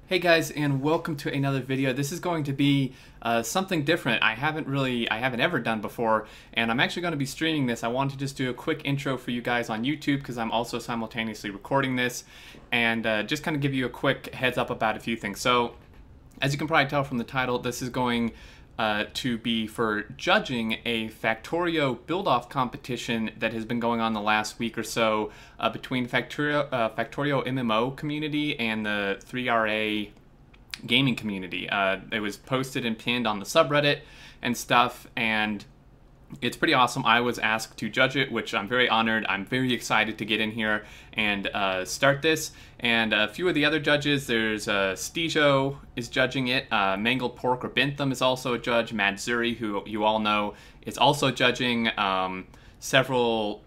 Hey guys, and welcome to another video. This is going to be something different. I haven't ever done before, and I'm actually going to be streaming this. I want to just do a quick intro for you guys on YouTube because I'm also simultaneously recording this, and just kind of give you a quick heads up about a few things. So, as you can probably tell from the title, this is going to be for judging a Factorio build-off competition that has been going on the last week or so between Factorio MMO community and the 3RA gaming community. It was posted and pinned on the subreddit and stuff, and it's pretty awesome. I was asked to judge it, which I'm very honored. I'm very excited to get in here and start this. And a few of the other judges, there's Stijo is judging it. Mangled Pork or Bentham is also a judge. Madzuri, who you all know, is also judging. Several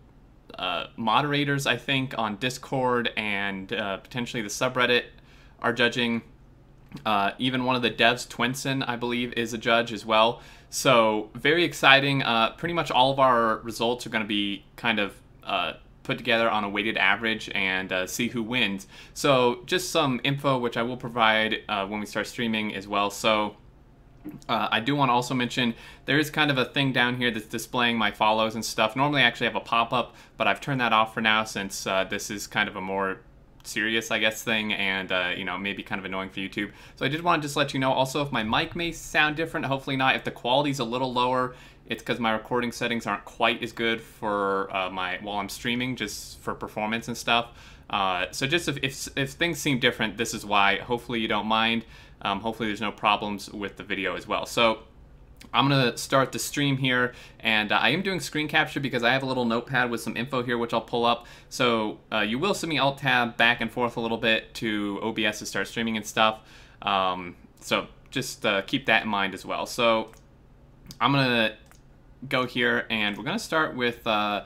moderators, I think, on Discord and potentially the subreddit are judging. Even one of the devs, Twinson, I believe, is a judge as well. So very exciting. Pretty much all of our results are going to be kind of put together on a weighted average and see who wins. So just some info which I will provide when we start streaming as well. So I do want to also mention there is kind of a thing down here that's displaying my follows and stuff. Normally I actually have a pop-up, but I've turned that off for now since this is kind of a more serious, I guess, thing, and you know, maybe kind of annoying for YouTube. So I did want to just let you know also if my mic may sound different, hopefully not. If the quality's a little lower, it's because my recording settings aren't quite as good for while I'm streaming, just for performance and stuff. So just if things seem different, this is why. Hopefully you don't mind. Hopefully there's no problems with the video as well. So I'm going to start the stream here, and I am doing screen capture because I have a little notepad with some info here which I'll pull up. So you will see me Alt-Tab back and forth a little bit to OBS to start streaming and stuff. So just keep that in mind as well. So I'm going to go here, and we're going to start with the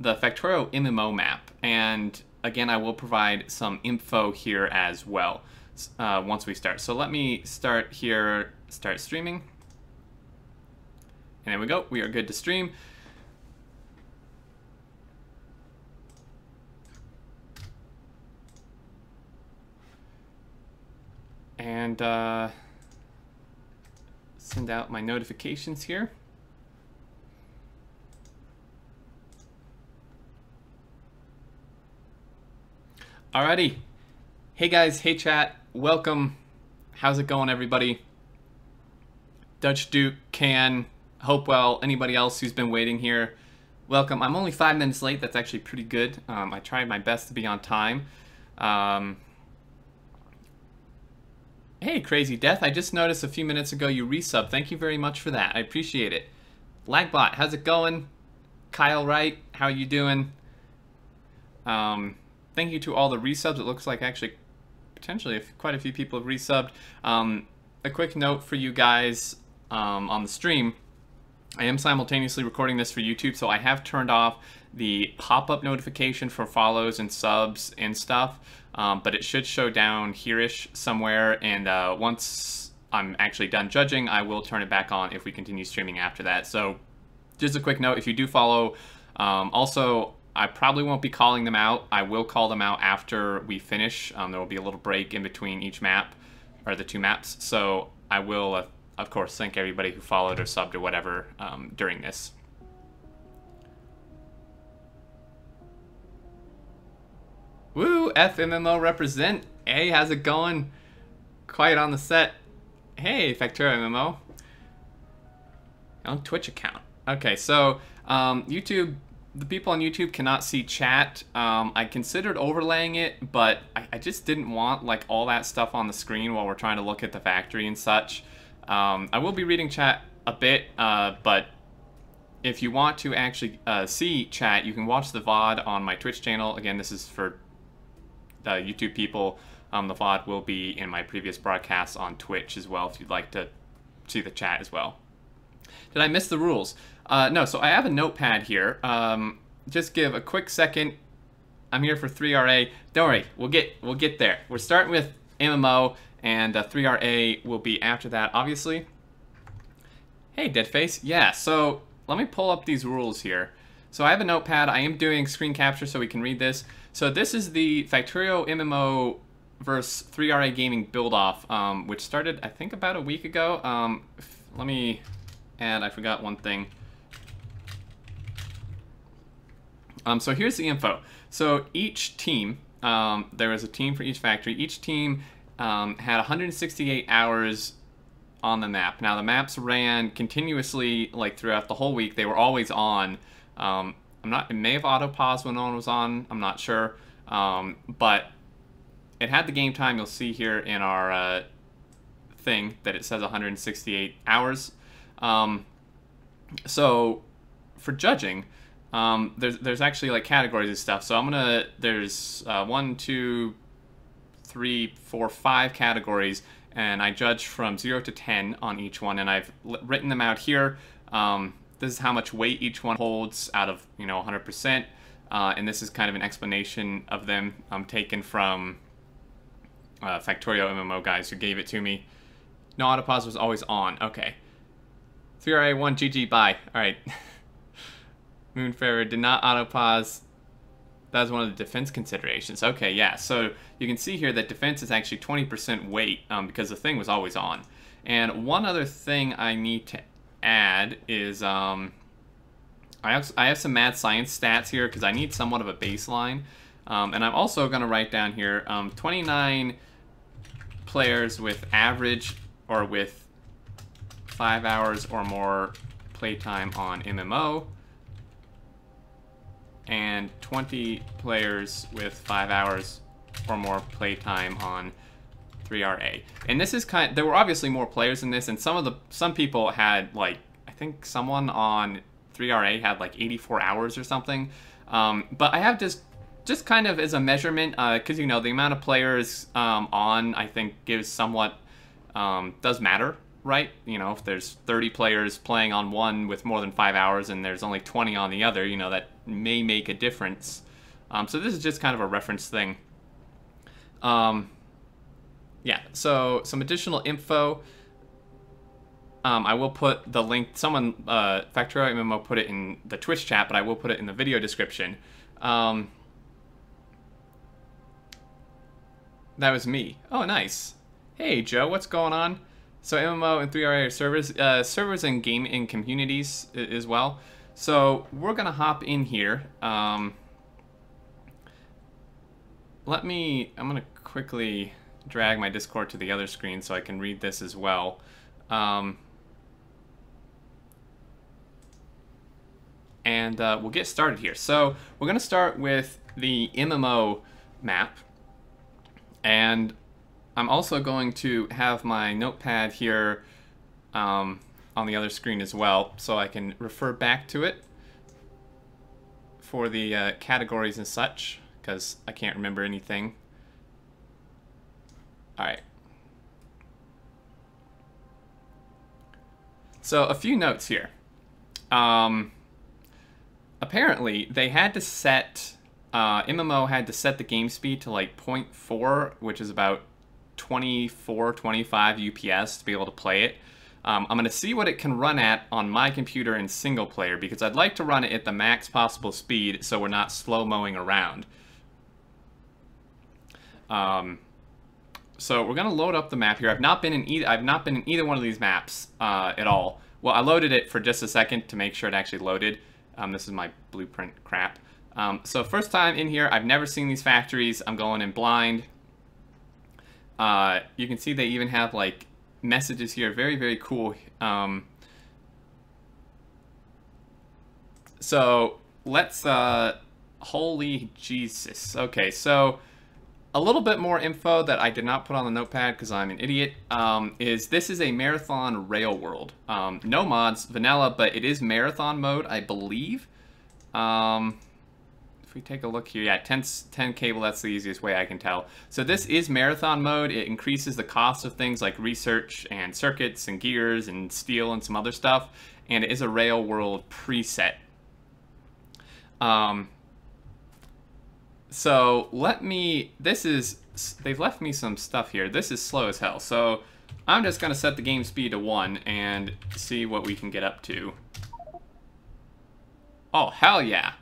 Factorio MMO map. And again, I will provide some info here as well once we start. So let me start here, start streaming. And there we go, we are good to stream. And send out my notifications here. Alrighty. Hey guys, hey chat, welcome. How's it going, everybody? Dutch Duke, Can, Hopewell, anybody else who's been waiting here, welcome. I'm only 5 minutes late. That's actually pretty good. I tried my best to be on time. Hey, Crazy Death, I just noticed a few minutes ago you resubbed. Thank you very much for that. I appreciate it. Lagbot, how's it going? Kyle Wright, how you doing? Thank you to all the resubs. It looks like actually potentially quite a few people have resubbed. A quick note for you guys on the stream. I am simultaneously recording this for YouTube, so I have turned off the pop-up notification for follows and subs and stuff, but it should show down here-ish somewhere, and once I'm actually done judging, I will turn it back on if we continue streaming after that. So just a quick note, if you do follow, also, I probably won't be calling them out. I will call them out after we finish. There will be a little break in between each map, or the two maps, so I will of course, thank everybody who followed or subbed or whatever during this. Woo! FMMO represent. Hey, how's it going? Quiet on the set. Hey, Factorio MMO. On Twitch account. Okay, so YouTube, the people on YouTube cannot see chat. I considered overlaying it, but I just didn't want like all that stuff on the screen while we're trying to look at the factory and such. I will be reading chat a bit, but if you want to actually see chat, you can watch the VOD on my Twitch channel. Again, this is for YouTube people. The VOD will be in my previous broadcasts on Twitch as well if you'd like to see the chat as well. Did I miss the rules? No, so I have a notepad here. Just give a quick second. I'm here for 3RA. Don't worry, we'll get there. We're starting with MMO. And 3RA will be after that, obviously. Hey, Deadface. Yeah, so let me pull up these rules here. So I have a notepad. I am doing screen capture so we can read this. So this is the Factorio MMO versus 3RA Gaming build-off, which started, I think, about a week ago. Let me add, I forgot one thing. So here's the info. So each team, there was a team for each factory. Each team had 168 hours on the map. Now the maps ran continuously, like throughout the whole week. They were always on. It may have auto paused when no one was on. I'm not sure, but it had the game time. You'll see here in our thing that it says 168 hours. So for judging, there's actually like categories and stuff. So there's 1, 2, 3, 4, 5 categories, and I judge from 0 to 10 on each one, and I've written them out here. This is how much weight each one holds out of 100%, and this is kind of an explanation of them. Taken from Factorio MMO guys who gave it to me. No autopause was always on. Okay. 3RA1 GG bye. All right. Moonfarer did not autopause. That was one of the defense considerations. Okay, yeah. So you can see here that defense is actually 20% weight because the thing was always on. And one other thing I need to add is I have some mad science stats here because I need somewhat of a baseline. And I'm also going to write down here 29 players with average or with 5 hours or more playtime on MMO, and 20 players with 5 hours or more playtime on 3RA. And this is there were obviously more players in this, and some people had, like, I think someone on 3RA had like 84 hours or something. But I have just kind of as a measurement, because the amount of players on, I think, gives somewhat does matter, right? If there's 30 players playing on one with more than 5 hours and there's only 20 on the other, that may make a difference. So this is just kind of a reference thing. Yeah, so some additional info. I will put the link. Someone, Factorio MMO, put it in the Twitch chat, but I will put it in the video description. That was me. Oh, nice. Hey, Joe, what's going on? So MMO and 3RA are servers and game communities as well. So we're gonna hop in here. I'm gonna quickly drag my Discord to the other screen so I can read this as well. And we'll get started here. So we're gonna start with the MMO map, and I'm also going to have my notepad here on the other screen as well, so I can refer back to it for the categories and such, because I can't remember anything. All right. So a few notes here. Apparently, they had to set, MMO had to set the game speed to like 0.4, which is about 24, 25 UPS to be able to play it. I'm going to see what it can run at on my computer in single player, because I'd like to run it at the max possible speed so we're not slow-mowing around. So we're going to load up the map here. I've not been in either one of these maps at all. Well, I loaded it for just a second to make sure it actually loaded. This is my blueprint crap. So first time in here, I've never seen these factories. I'm going in blind. You can see they even have like messages here. Very, very cool. So let's, holy Jesus. Okay, so a little bit more info that I did not put on the notepad because I'm an idiot, is this is a marathon rail world. No mods, vanilla, but it is marathon mode, I believe. If we take a look here, yeah, 10 cable, that's the easiest way I can tell. So this is marathon mode. It increases the cost of things like research and circuits and gears and steel and some other stuff. And it is a rail world preset. So they've left me some stuff here. This is slow as hell. So I'm just gonna set the game speed to 1 and see what we can get up to. Oh, hell yeah.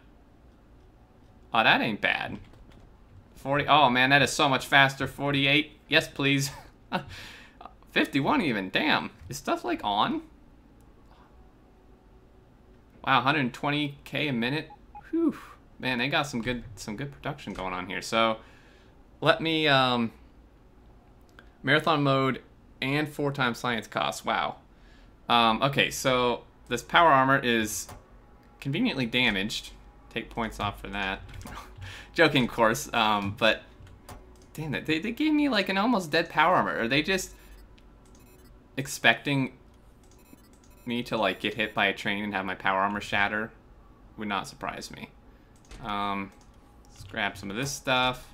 Oh, that ain't bad. 40. Oh man, that is so much faster. 48. Yes, please. 51 even. Damn. Is stuff like on? Wow, 120k a minute. Whew. Man, they got some good production going on here. So let me marathon mode and 4 times science cost. Wow. Okay, so this power armor is conveniently damaged. Take points off for that. Joking, of course. But damn it, they gave me like an almost dead power armor. Are they just expecting me to like get hit by a train and have my power armor shatter? Would not surprise me. Let's grab some of this stuff.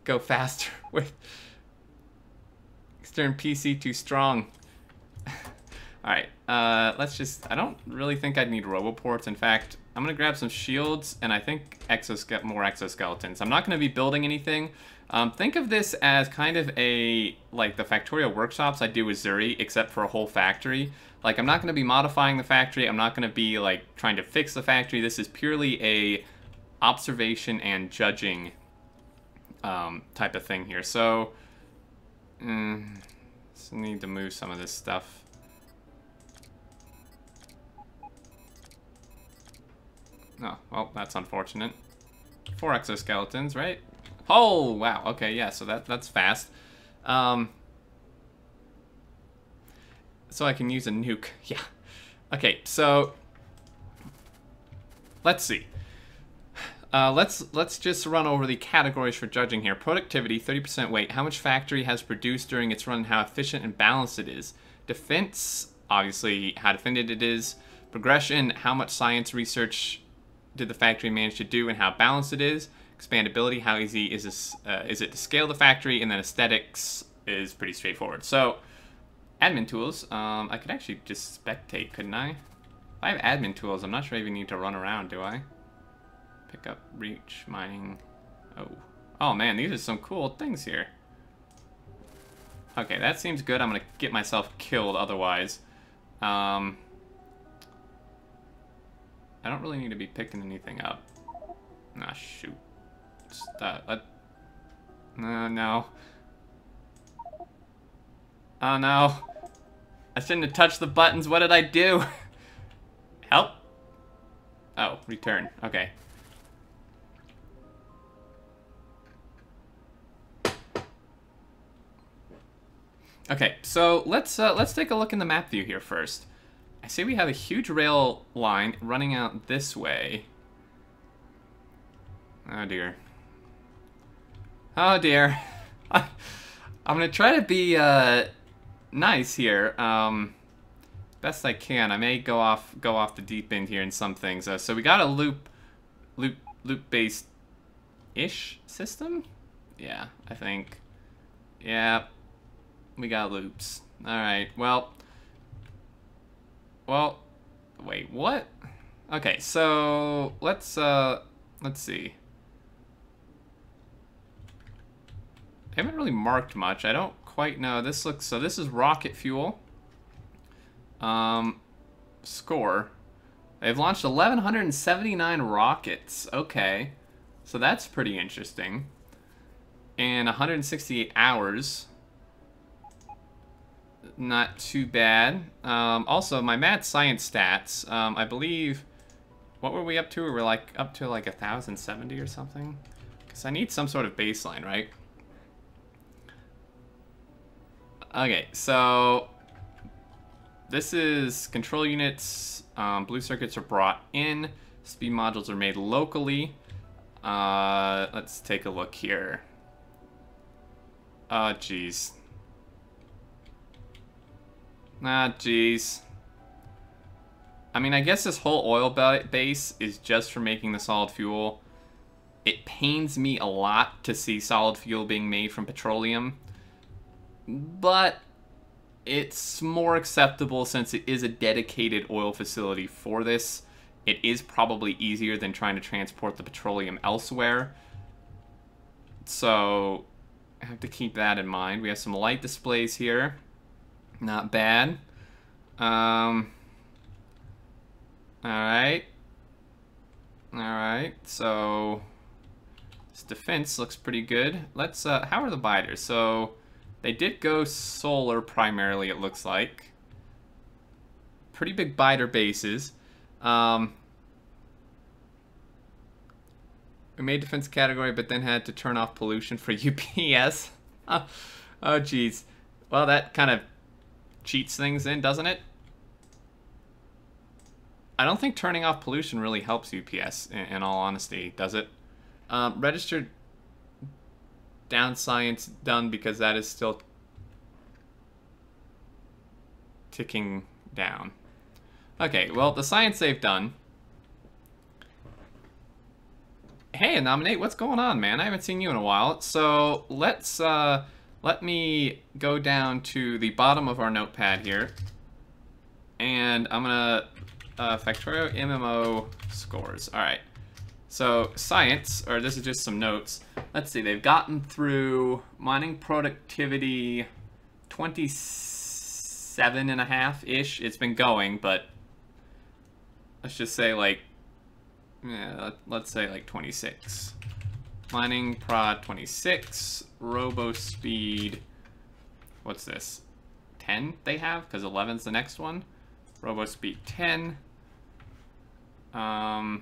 Go faster with Extern PC too strong. Alright, let's just, I don't really think I'd need roboports. In fact, I'm gonna grab some shields and I think more exoskeletons. I'm not gonna be building anything. Think of this as kind of like the Factorio workshops I do with Zuri, except for a whole factory. Like, I'm not gonna be modifying the factory. I'm not gonna be like trying to fix the factory. This is purely a observation and judging type of thing here. So, just need to move some of this stuff. Oh, well, that's unfortunate. 4 exoskeletons, right? Oh, wow. Okay, yeah, so that's fast. So I can use a nuke. Yeah. Okay, so let's see. Let's just run over the categories for judging here. Productivity, 30% weight. How much factory has produced during its run and how efficient and balanced it is. Defense, obviously, how defended it is. Progression, how much science research did the factory manage to do and how balanced it is. Expandability, how easy is it to scale the factory. And then aesthetics is pretty straightforward. So, admin tools, I could actually just spectate, couldn't I? If I have admin tools, I'm not sure I even need to run around, do I? Pick up, reach, mining. Oh man, these are some cool things here. Okay, that seems good. I'm gonna get myself killed otherwise. I don't really need to be picking anything up. Ah, shoot. No. Oh no. I shouldn't have touched the buttons. What did I do? Help? Oh, return. Okay. Okay, so let's take a look in the map view here first. I see we have a huge rail line running out this way. Oh dear. Oh dear. I'm gonna try to be nice here. Best I can. I may go off the deep end here in some things. So we got a loop based ish system. Yeah, I think. Yeah. We got loops. Alright, well, wait, what? Okay, so let's see. I haven't really marked much. I don't quite know. This is rocket fuel. Score. They've launched 1,179 rockets. Okay, so that's pretty interesting. In 168 hours. Not too bad. Also, my mad science stats, I believe, what were we up to? We were like up to like 1,070 or something. Because I need some sort of baseline, right? Okay, so this is control units. Blue circuits are brought in. Speed modules are made locally. Let's take a look here. Oh, geez. Ah, jeez. I mean, I guess this whole oil base is just for making the solid fuel. It pains me a lot to see solid fuel being made from petroleum. But it's more acceptable since it is a dedicated oil facility for this. It is probably easier than trying to transport the petroleum elsewhere. So, I have to keep that in mind. We have some light displays here. Not bad. Alright. Alright, so this defense looks pretty good. Let's, how are the biters? So they did go solar primarily, it looks like. Pretty big biter bases. We made defense category, but then had to turn off pollution for UPS. Oh, geez. Well, that kind of cheats things in, doesn't it? I don't think turning off pollution really helps UPS, in all honesty, does it? Registered down science done because that is still ticking down. Okay, well, the science they've done. Hey, Nominate, what's going on, man? I haven't seen you in a while. So let's let me go down to the bottom of our notepad here, and I'm gonna Factorio MMO scores. All right. So science, or this is just some notes. Let's see. They've gotten through mining productivity 27.5-ish. It's been going, but let's just say like. Yeah, let's say like 26. Mining prod 26. Robo speed. What's this? 10 they have? Because 11's the next one. Robo speed 10. All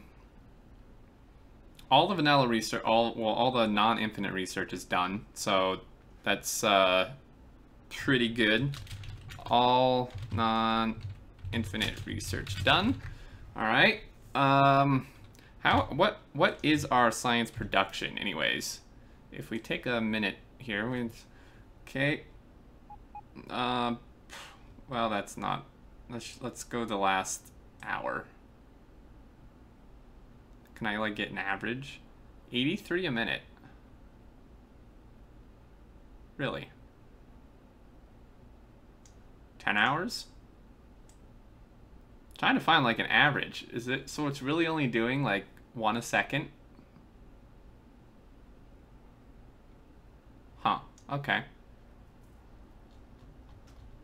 the vanilla research, all the non-infinite research is done. So that's pretty good. All non-infinite research done. All right. What is our science production, anyways? If we take a minute here, okay. Well, that's not. Let's go the last hour. Can I like get an average? 83 a minute. Really? 10 hours? Trying to find like an average. Is it so it's really only doing like 1 a second? Huh. Okay.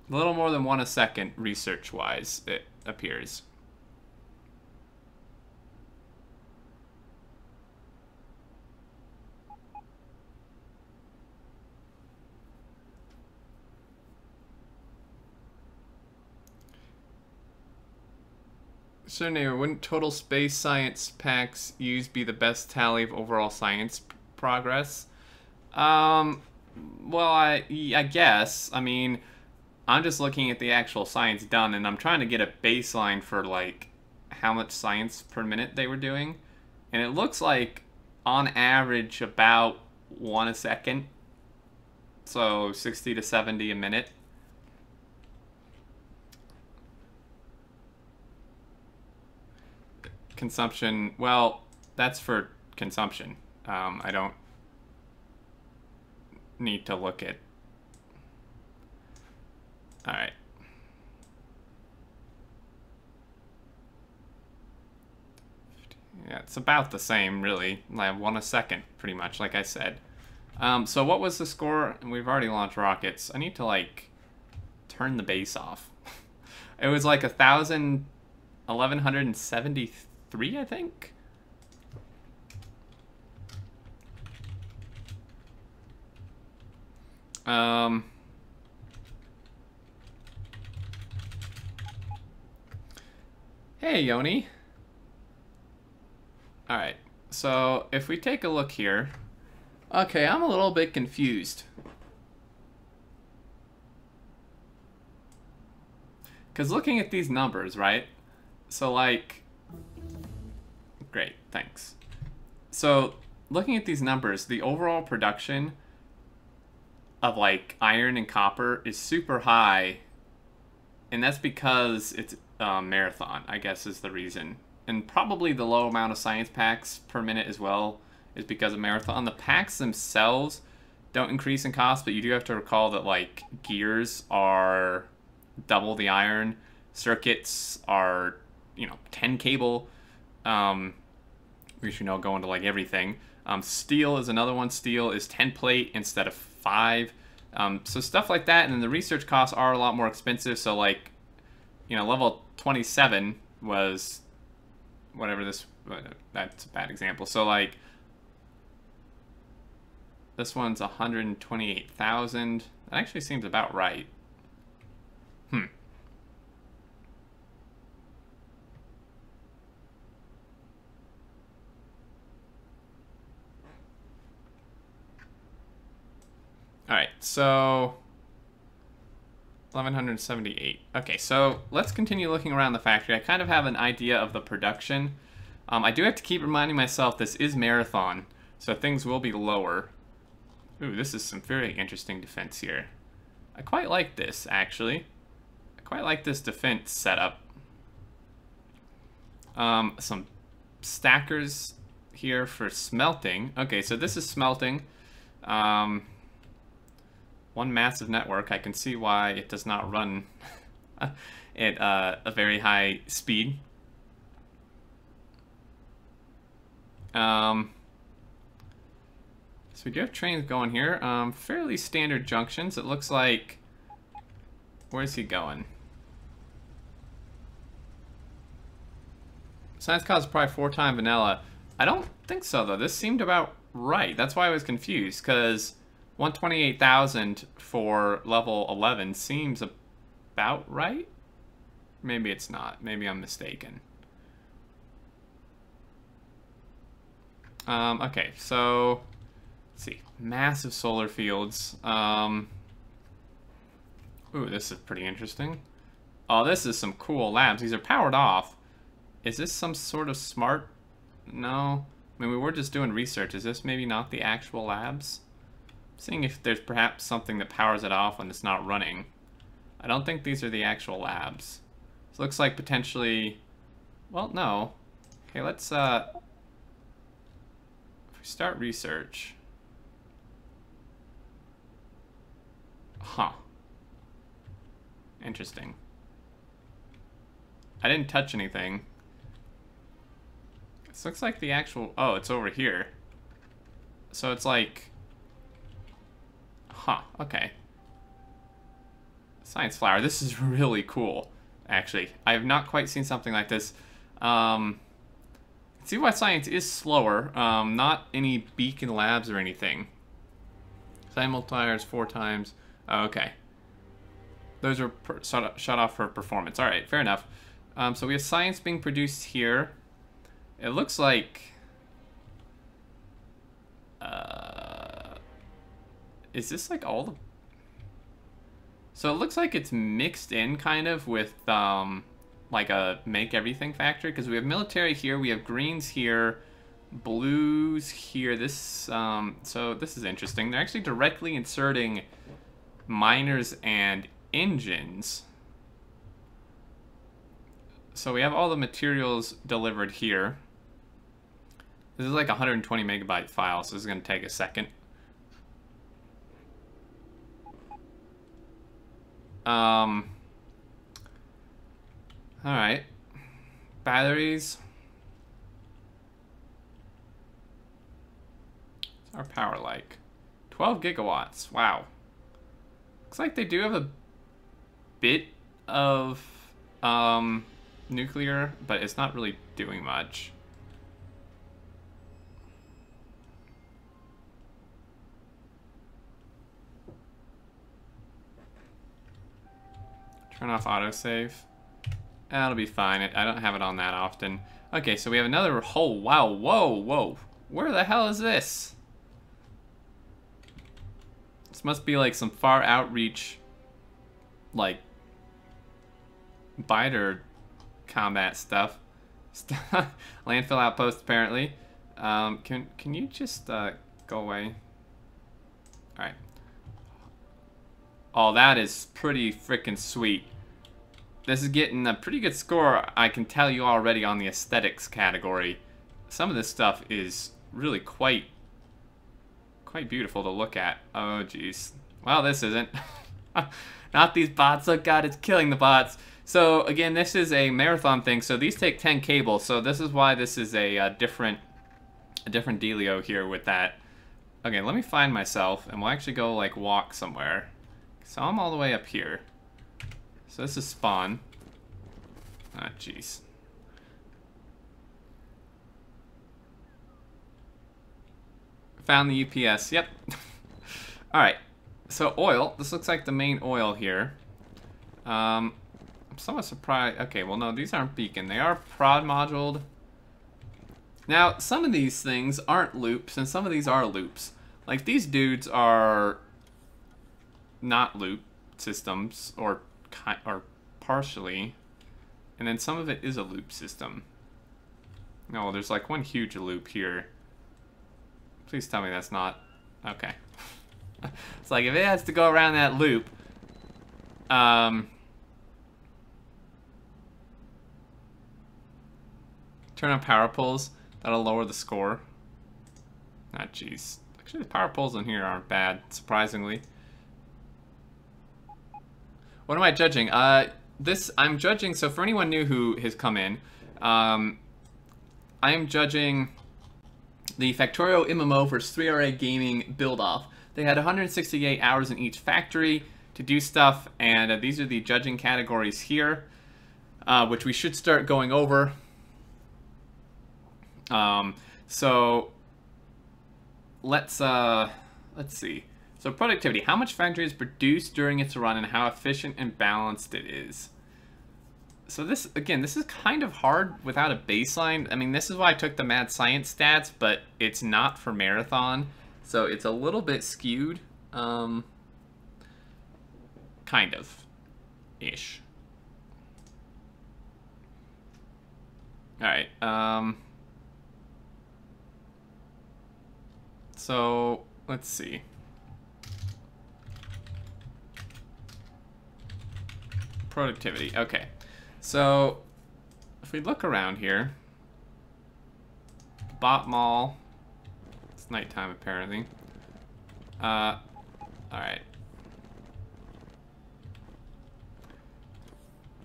A little more than 1 a second research wise, it appears. So, Neighbor, wouldn't total space science packs used be the best tally of overall science progress? Well, I guess. I mean, I'm just looking at the actual science done, and I'm trying to get a baseline for, like, how much science per minute they were doing. And it looks like, on average, about 1 a second. So, 60 to 70 a minute. Consumption, well, that's for consumption. I don't need to look at. All right. Yeah, it's about the same, really. Like 1 a second, pretty much, like I said. So what was the score? We've already launched rockets. I need to, like, turn the base off. It was like 1,173. 3, I think. Hey, Yoni. All right. So if we take a look here, okay, I'm a little bit confused. Because looking at these numbers, right? So like. Great, thanks. So, looking at these numbers, the overall production of like iron and copper is super high, and that's because it's marathon, I guess is the reason. And probably the low amount of science packs per minute as well is because of marathon. The packs themselves don't increase in cost, but you do have to recall that like gears are double the iron, circuits are, 10 cable. We should go into like everything. Steel is another one. Steel is 10 plate instead of 5. So stuff like that, and then the research costs are a lot more expensive. So like, level 27 was whatever this that's a bad example. So like, this one's 128,000. That actually seems about right. Alright, so 1178. Okay, so let's continue looking around the factory. I kind of have an idea of the production. I do have to keep reminding myself this is marathon, so things will be lower. Ooh, this is some very interesting defense here. I quite like this, actually. I quite like this defense setup. Some stackers here for smelting. Okay, so this is smelting. One massive network. I can see why it does not run at a very high speed. So we do have trains going here. Fairly standard junctions. It looks like... Where's he going? Science cause probably 4 times vanilla. I don't think so, though. This seemed about right. That's why I was confused, because 128,000 for level 11 seems about right? Maybe it's not. Maybe I'm mistaken. Okay, so... Let's see. Massive solar fields. Ooh, this is pretty interesting. Oh, this is some cool labs. These are powered off. Is this some sort of smart? No. I mean, we were just doing research. Is this maybe not the actual labs? Seeing if there's perhaps something that powers it off when it's not running. I don't think these are the actual labs. So it looks like potentially... Well, no. Okay, let's... If we start research... Huh. Interesting. I didn't touch anything. This looks like the actual... Oh, it's over here. So it's like... Huh, okay. Science flower. This is really cool, actually. I have not quite seen something like this. See why science is slower. Not any beacon labs or anything. Science multipliers 4 times. Oh, okay. Those are shut off for performance. Alright, fair enough. So we have science being produced here. It looks like... is this like all the... So it looks like it's mixed in kind of with like a make everything factory, because we have military here, we have greens here, blues here. This so this is interesting. They're actually directly inserting miners and engines. So we have all the materials delivered here. This is like a 120 megabyte file, so this is going to take a second. Alright. Batteries. What's our power like? 12 gigawatts. Wow. Looks like they do have a bit of nuclear, but it's not really doing much. Turn off autosave. That'll be fine. I don't have it on that often. Okay, so we have another... Oh, wow. Whoa, whoa. Where the hell is this? This must be like some far outreach, like, biter combat stuff. Landfill outpost, apparently. Can you just go away? Alright. Oh, that is pretty freaking sweet. This is getting a pretty good score, I can tell you already, on the aesthetics category. Some of this stuff is really quite beautiful to look at. Oh, jeez. Well, this isn't. Not these bots. Oh, God, it's killing the bots. So, again, this is a marathon thing, so these take 10 cables, so this is why this is a different dealio here with that. Okay, let me find myself, and we'll actually go, like, walk somewhere. So I'm all the way up here. So this is spawn. Ah, jeez. Found the UPS. Yep. All right. So oil. This looks like the main oil here. I'm somewhat surprised. Okay, well, no, these aren't beacon. They are prod moduled. Now, some of these things aren't loops, and some of these are loops. Like, these dudes are not loop systems, or partially. And then some of it is a loop system. No, there's like one huge loop here. Please tell me that's not... Okay. It's like, if it has to go around that loop... Turn on power poles. That'll lower the score. Ah, jeez. Actually, the power poles in here aren't bad, surprisingly. What am I judging? I'm judging, so for anyone new who has come in, I am judging the Factorio MMO versus 3RA Gaming build-off. They had 168 hours in each factory to do stuff, and these are the judging categories here, which we should start going over. So let's see. So productivity, how much factory is produced during its run and how efficient and balanced it is. So this, again, this is kind of hard without a baseline. I mean, this is why I took the mad science stats, but it's not for marathon. So it's a little bit skewed, kind of, ish. All right, so let's see. Productivity, okay. So if we look around here, bot mall, it's nighttime apparently. All right.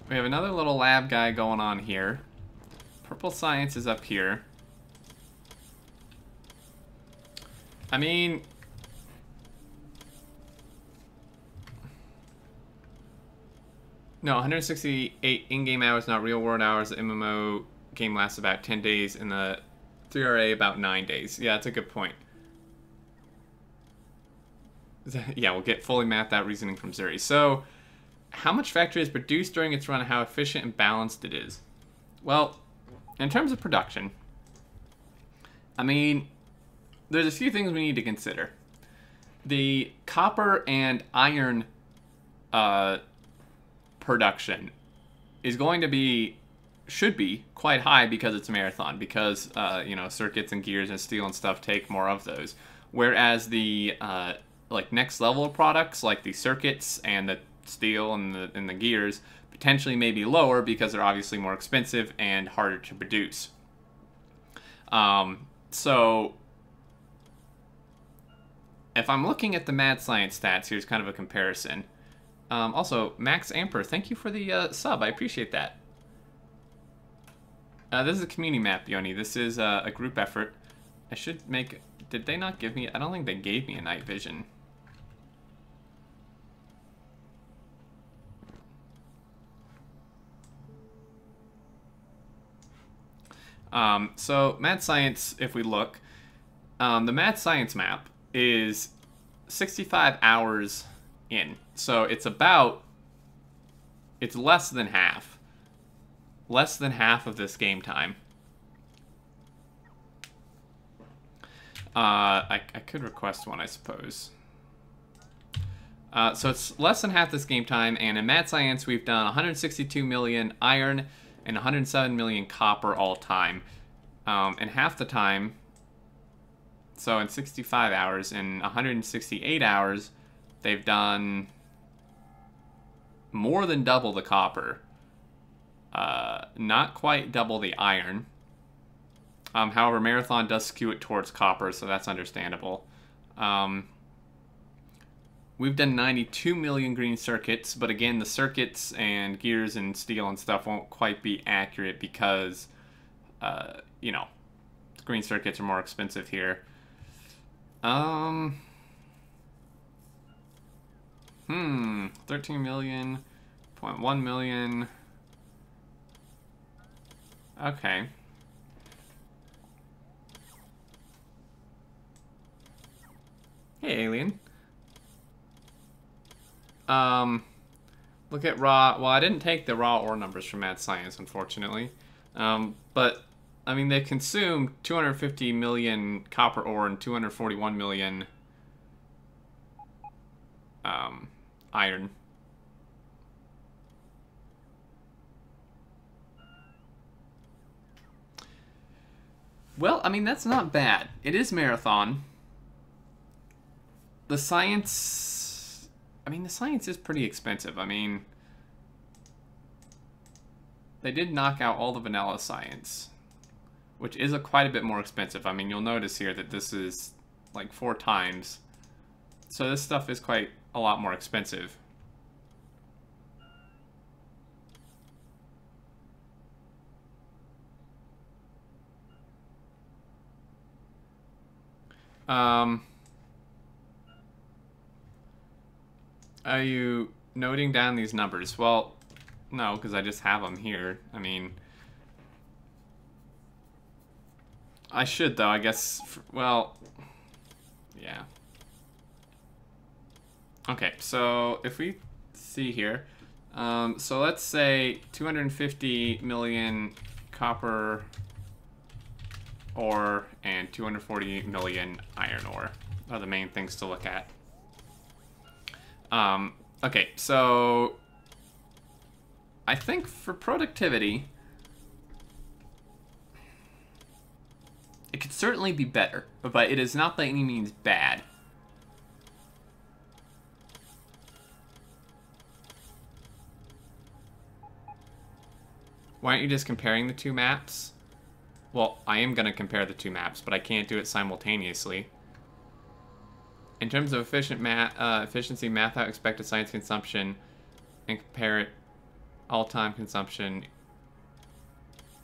We have another little lab guy going on here. Purple science is up here. I mean, no, 168 in-game hours, not real-world hours. The MMO game lasts about 10 days, and the 3RA about 9 days. Yeah, that's a good point. Yeah, we'll get fully mapped out reasoning from Zuri. So, how much factory is produced during its run and how efficient and balanced it is? Well, in terms of production, I mean, there's a few things we need to consider. The copper and iron production is going to be, should be, quite high because it's a marathon, because, you know, circuits and gears and steel and stuff take more of those. Whereas the, like, next level of products, like the circuits and the steel and the gears, potentially may be lower because they're obviously more expensive and harder to produce. So, if I'm looking at the mad science stats, here's kind of a comparison. Also, Max Amper, thank you for the sub. I appreciate that. This is a community map, Yoni. This is a group effort. I should make... Did they not give me... I don't think they gave me a night vision. So, Mad Science, if we look, the Mad Science map is 65 hours in. So, it's about... It's less than half. Less than half of this game time. I could request one, I suppose. So it's less than half this game time, and in Mad Science we've done 162 million iron and 107 million copper all time. And half the time, so in 65 hours, in 168 hours, they've done more than double the copper. Not quite double the iron. However, Marathon does skew it towards copper, so that's understandable. We've done 92 million green circuits, but again, the circuits and gears and steel and stuff won't quite be accurate because, you know, green circuits are more expensive here. 13 million, 0.1 million. Okay. Hey, alien. Look at raw. Well, I didn't take the raw ore numbers from Mad Science, unfortunately. But, I mean, they consume 250 million copper ore and 241 million iron. Well, I mean, that's not bad. It is marathon. The science... I mean, the science is pretty expensive. I mean, they did knock out all the vanilla science, which is quite a bit more expensive. I mean, you'll notice here that this is like 4 times. So this stuff is quite a lot more expensive. Are you noting down these numbers? Well, no, because I just have them here. I mean, I should, though, I guess. Well, yeah. Okay, so if we see here, so let's say 250 million copper ore and 240 million iron ore are the main things to look at. Okay, so I think for productivity, it could certainly be better, but it is not by any means bad. Why aren't you just comparing the two maps? Well, I am going to compare the two maps, but I can't do it simultaneously. In terms of efficiency, math out expected science consumption, and compare it all-time consumption.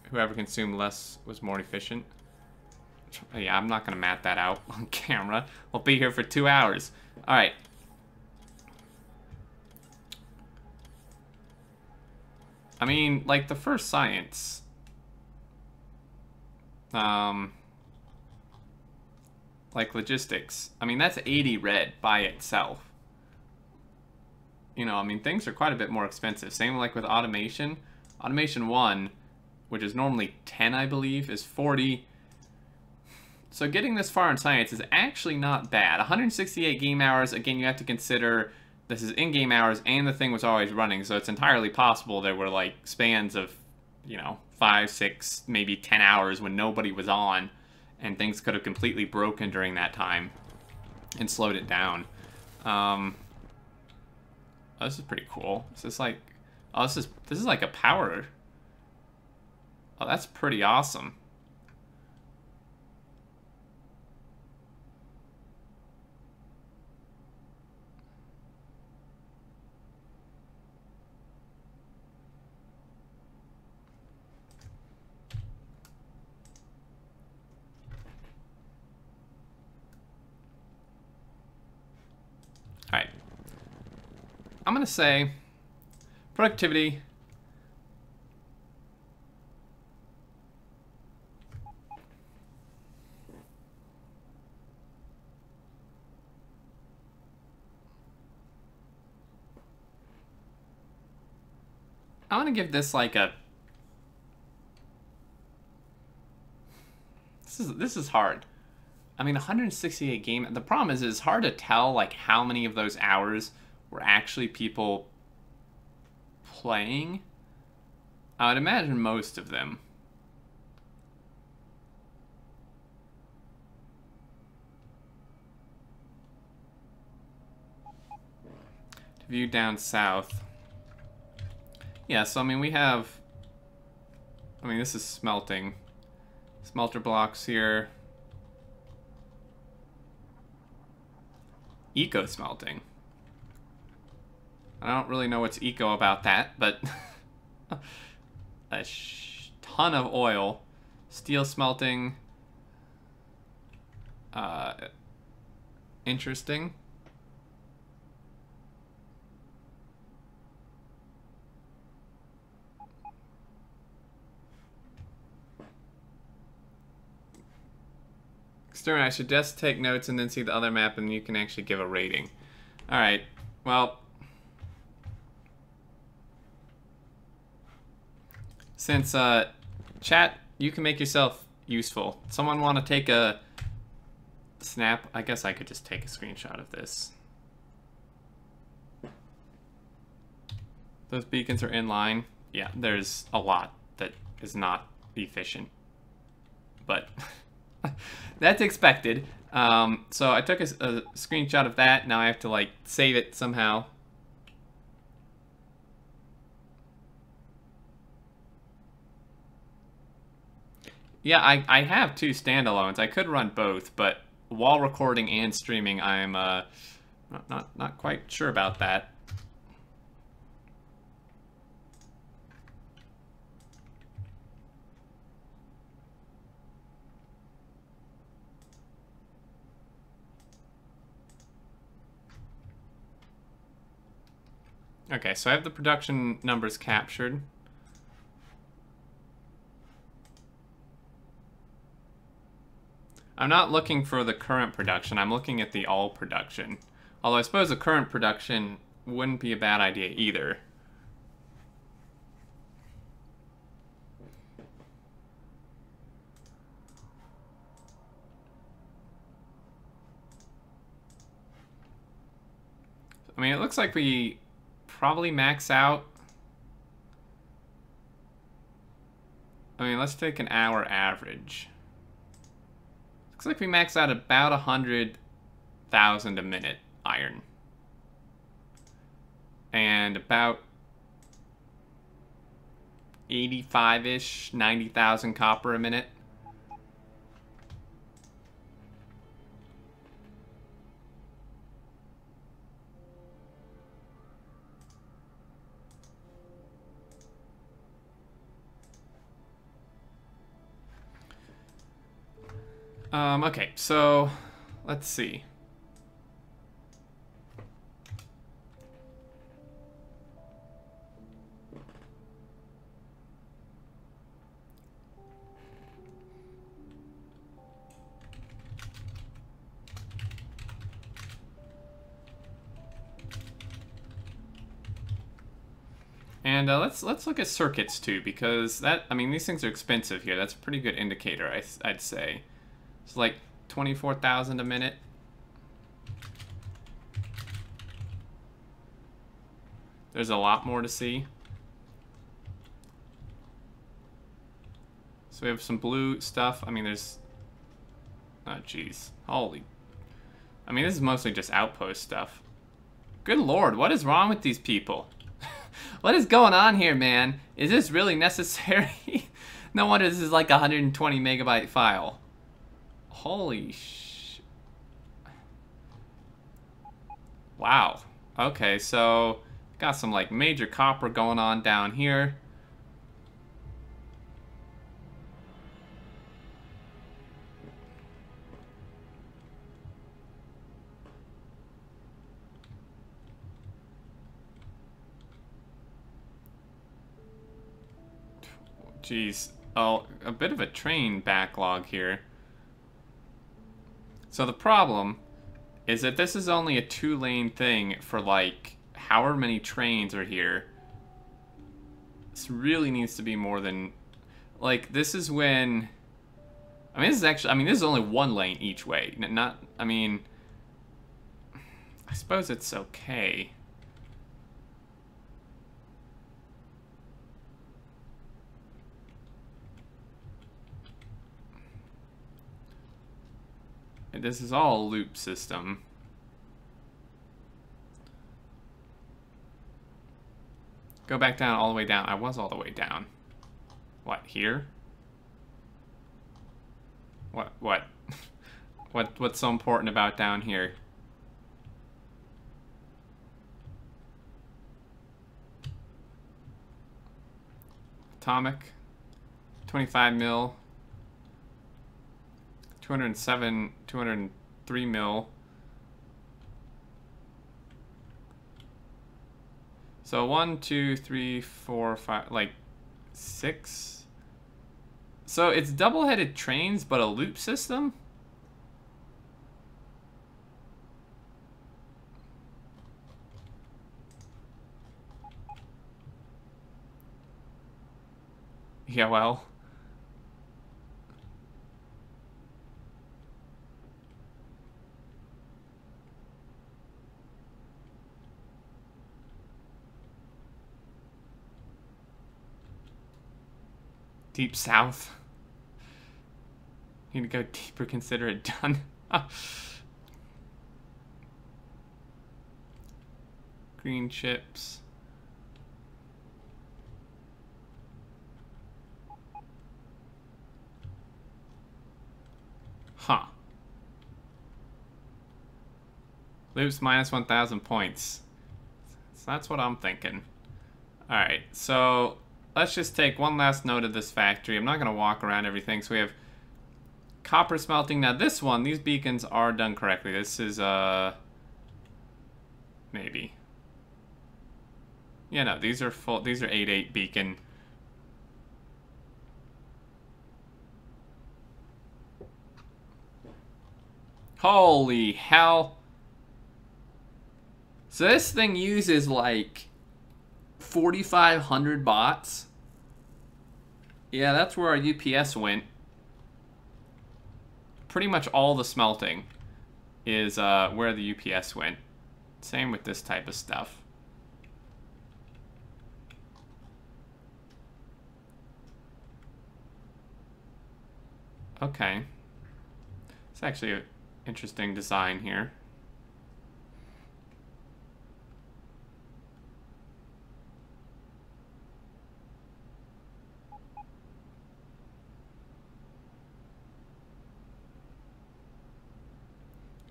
Whoever consumed less was more efficient. Yeah, I'm not going to map that out on camera. We'll be here for 2 hours. All right. I mean, like the first science. Like logistics. I mean, that's 80 red by itself. You know, I mean, things are quite a bit more expensive. Same like with automation. Automation 1, which is normally 10, I believe, is 40. So getting this far in science is actually not bad. 168 game hours, again, you have to consider this is in-game hours and the thing was always running, so it's entirely possible there were like spans of, you know, 5, 6, maybe 10 hours when nobody was on, and things could have completely broken during that time and slowed it down. Oh, this is pretty cool. This is like, oh, this is like a power. Oh, that's pretty awesome. Alright. I'm going to say productivity. I'm going to give this like a... This is hard. I mean, 168 game. The problem is it's hard to tell like how many of those hours were actually people playing. I would imagine most of them. To view down south. Yeah, so I mean we have... I mean, this is smelting. Smelter blocks here. Eco smelting. I don't really know what's eco about that, but a ton of oil. Steel smelting. Interesting. Stern, I should just take notes and then see the other map and you can actually give a rating. Alright, well, since chat, you can make yourself useful. Someone want to take a snap? I guess I could just take a screenshot of this. Those beacons are in line. Yeah, there's a lot that is not efficient, but that's expected. So I took a screenshot of that. Now I have to like save it somehow. Yeah, I have two standalones. I could run both, but while recording and streaming, I'm not quite sure about that. Okay, so I have the production numbers captured. I'm not looking for the current production, I'm looking at the all production. Although I suppose the current production wouldn't be a bad idea either. I mean, it looks like we probably max out. I mean, let's take an hour average. Looks like we max out about 100,000 a minute iron. And about 85-ish, 90,000 copper a minute. Okay, so let's see. And let's look at circuits too, because that, I mean, these things are expensive here. That's a pretty good indicator, I'd say. It's like 24,000 a minute. There's a lot more to see. So we have some blue stuff. I mean, there's... Oh, jeez. Holy... I mean, this is mostly just outpost stuff. Good lord, what is wrong with these people? What is going on here, man? Is this really necessary? No wonder this is like a 120 megabyte file. Holy sh... Wow. Okay, so got some like major copper going on down here. Jeez. Oh, a bit of a train backlog here. So the problem is that this is only a 2-lane thing for like however many trains are here. This really needs to be more than, like, this is when, I mean, this is actually, I mean, this is only 1 lane each way. Not, I mean, I suppose it's okay. This is all a loop system. Go back down, all the way down. I was all the way down. What, here? What? What's so important about down here? Atomic. 25 mil. 207, 203 mil. So 1, 2, 3, 4, 5, like 6. So it's double-headed trains, but a loop system? Yeah, well. Deep south. Need to go deeper, consider it done. Green chips. Huh. Loops minus 1,000 points. So that's what I'm thinking. Alright, so let's just take one last note of this factory. I'm not going to walk around everything. So we have copper smelting. Now this one, these beacons are done correctly. This is, maybe. Yeah, no, these are full. These are 8/8 beacon. Holy hell. So this thing uses like 4,500 bots. Yeah, that's where our UPS went. Pretty much all the smelting is where the UPS went. Same with this type of stuff. Okay. It's actually an interesting design here.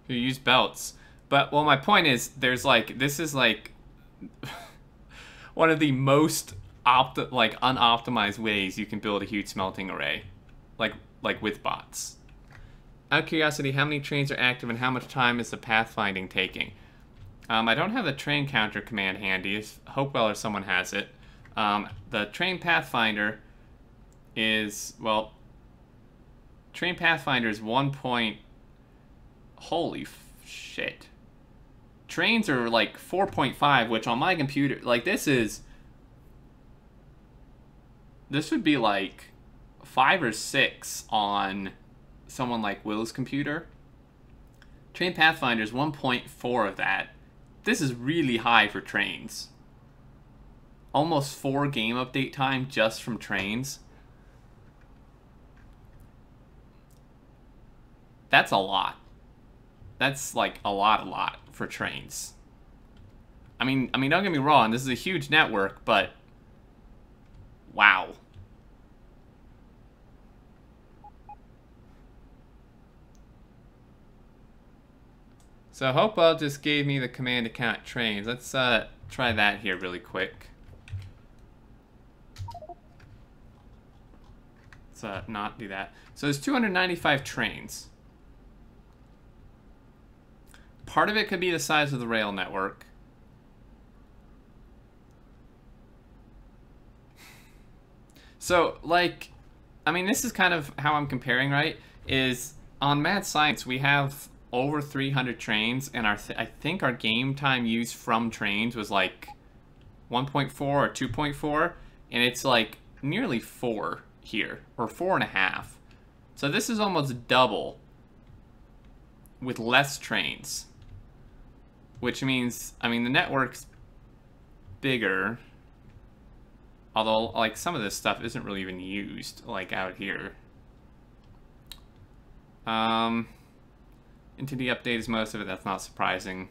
Who use belts. But, well, my point is, there's like, this is like one of the most unoptimized ways you can build a huge smelting array. Like with bots. Out of curiosity, how many trains are active and how much time is the pathfinding taking? I don't have the train counter command handy. If Hopewell or someone has it. The train pathfinder is, well, train pathfinder is 1 point. Holy shit. Trains are like 4.5, which on my computer, like this would be like 5 or 6 on someone like Will's computer. Train Pathfinder is 1.4 of that. This is really high for trains. Almost 4 game update time just from trains. That's a lot. That's like a lot for trains. I mean, don't get me wrong, this is a huge network, but wow. So Hopewell just gave me the command to count trains. Let's try that here really quick. Let's not do that. So there's 295 trains. Part of it could be the size of the rail network. So, like, I mean, this is kind of how I'm comparing, right? Is on Mad Science, we have over 300 trains, and I think our game time used from trains was like 1.4 or 2.4, and it's like nearly 4 here, or 4.5. So this is almost double with less trains. Which means, I mean, the network's bigger. Although, like, some of this stuff isn't really even used, like, out here. Into the update is most of it. That's not surprising.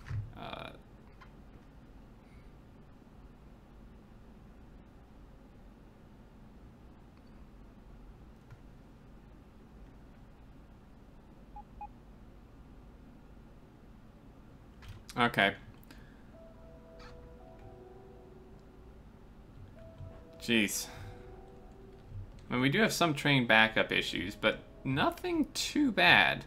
Okay. Jeez. I mean, we do have some train backup issues, but nothing too bad.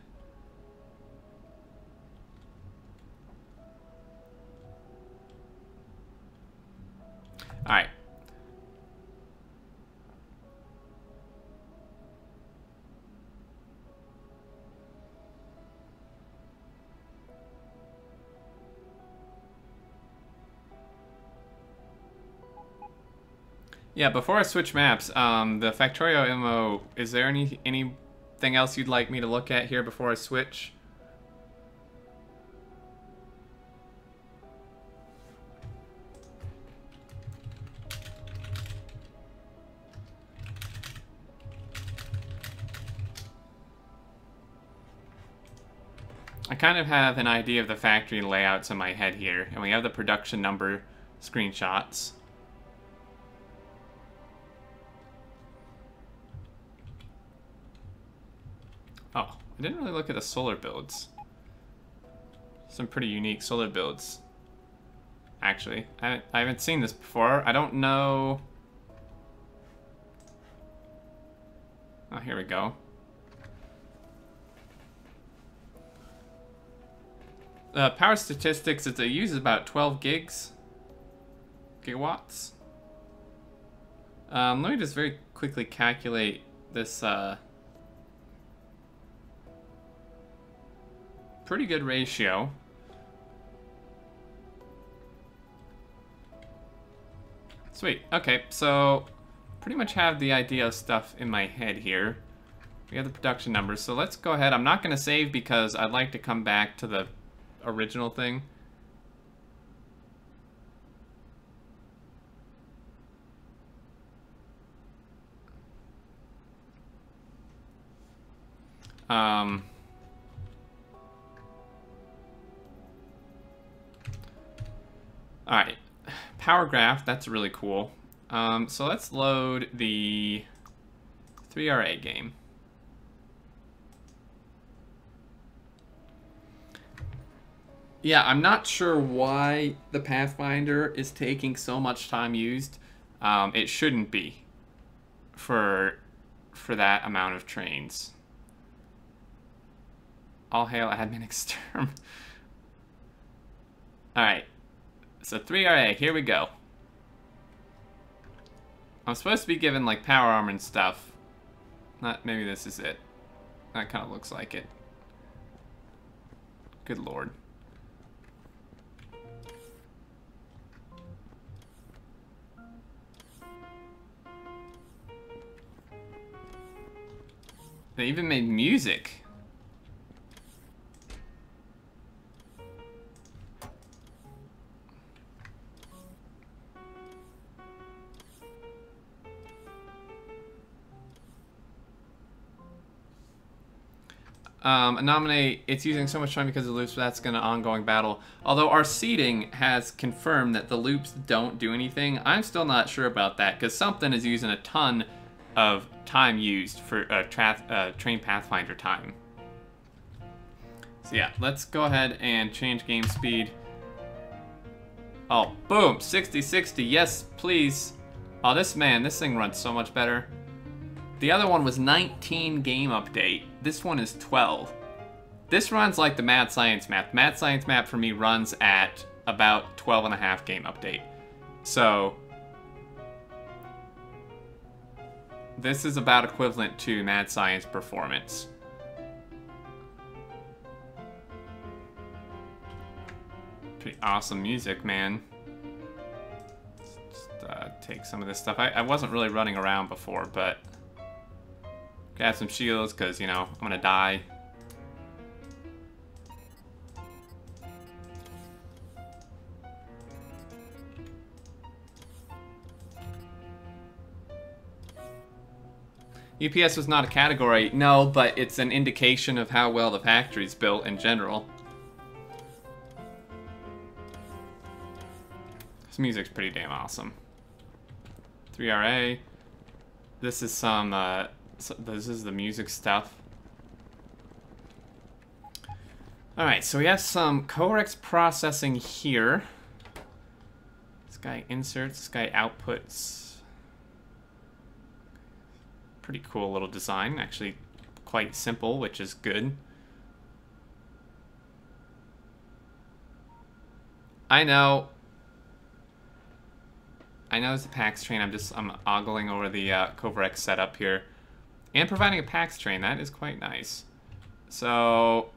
Alright. Yeah, before I switch maps, the Factorio MMO, is there anything else you'd like me to look at here before I switch? I kind of have an idea of the factory layouts in my head here, and we have the production number screenshots. Oh, I didn't really look at the solar builds. Some pretty unique solar builds. Actually, I haven't seen this before. I don't know. Oh, here we go. Power statistics, it uses about 12 gigawatts. Let me just very quickly calculate this pretty good ratio. Sweet. Okay, so pretty much have the idea of stuff in my head here. We have the production numbers, so let's go ahead. I'm not going to save because I'd like to come back to the original thing. Alright, power graph, that's really cool. So let's load the 3RA game. Yeah, I'm not sure why the Pathfinder is taking so much time used. It shouldn't be for that amount of trains. All hail admin exterm. Alright, so 3RA, here we go. I'm supposed to be given like power armor and stuff. Maybe this is it. That kind of looks like it. Good lord. They even made music. Nominate, it's using so much time because of the loops, but that's going to ongoing battle. Although our seeding has confirmed that the loops don't do anything, I'm still not sure about that, because something is using a ton of time used for train Pathfinder time. So yeah, let's go ahead and change game speed. Oh, boom, 60-60, yes, please. Oh, this thing runs so much better. The other one was 19 game update. This one is 12. This runs like the Mad Science map. Mad Science map for me runs at about 12.5 game update. So this is about equivalent to Mad Science performance. Pretty awesome music, man. Just take some of this stuff. I wasn't really running around before, but grab some shields, because, you know, I'm gonna die. UPS was not a category, no, but it's an indication of how well the factory's built in general. This music's pretty damn awesome. 3RA. This is some, this is the music stuff. Alright, so we have some corex processing here. This guy inserts, this guy outputs. Pretty cool little design, actually quite simple, which is good. I know it's a PAX train. I'm ogling over the Coverex setup here. And providing a PAX train, that is quite nice. So,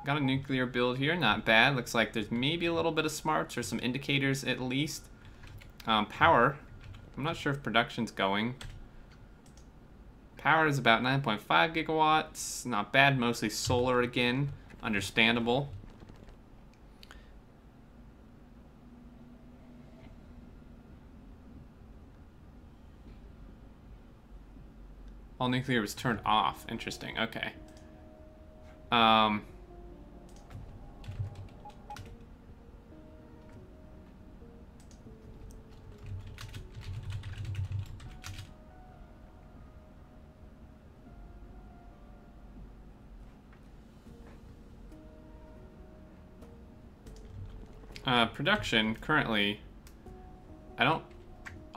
got a nuclear build here, not bad. Looks like there's maybe a little bit of smarts or some indicators at least. Power, I'm not sure if production's going. Power is about 9.5 gigawatts. Not bad, mostly solar again. Understandable. All nuclear was turned off. Interesting. Okay. Production currently, I don't.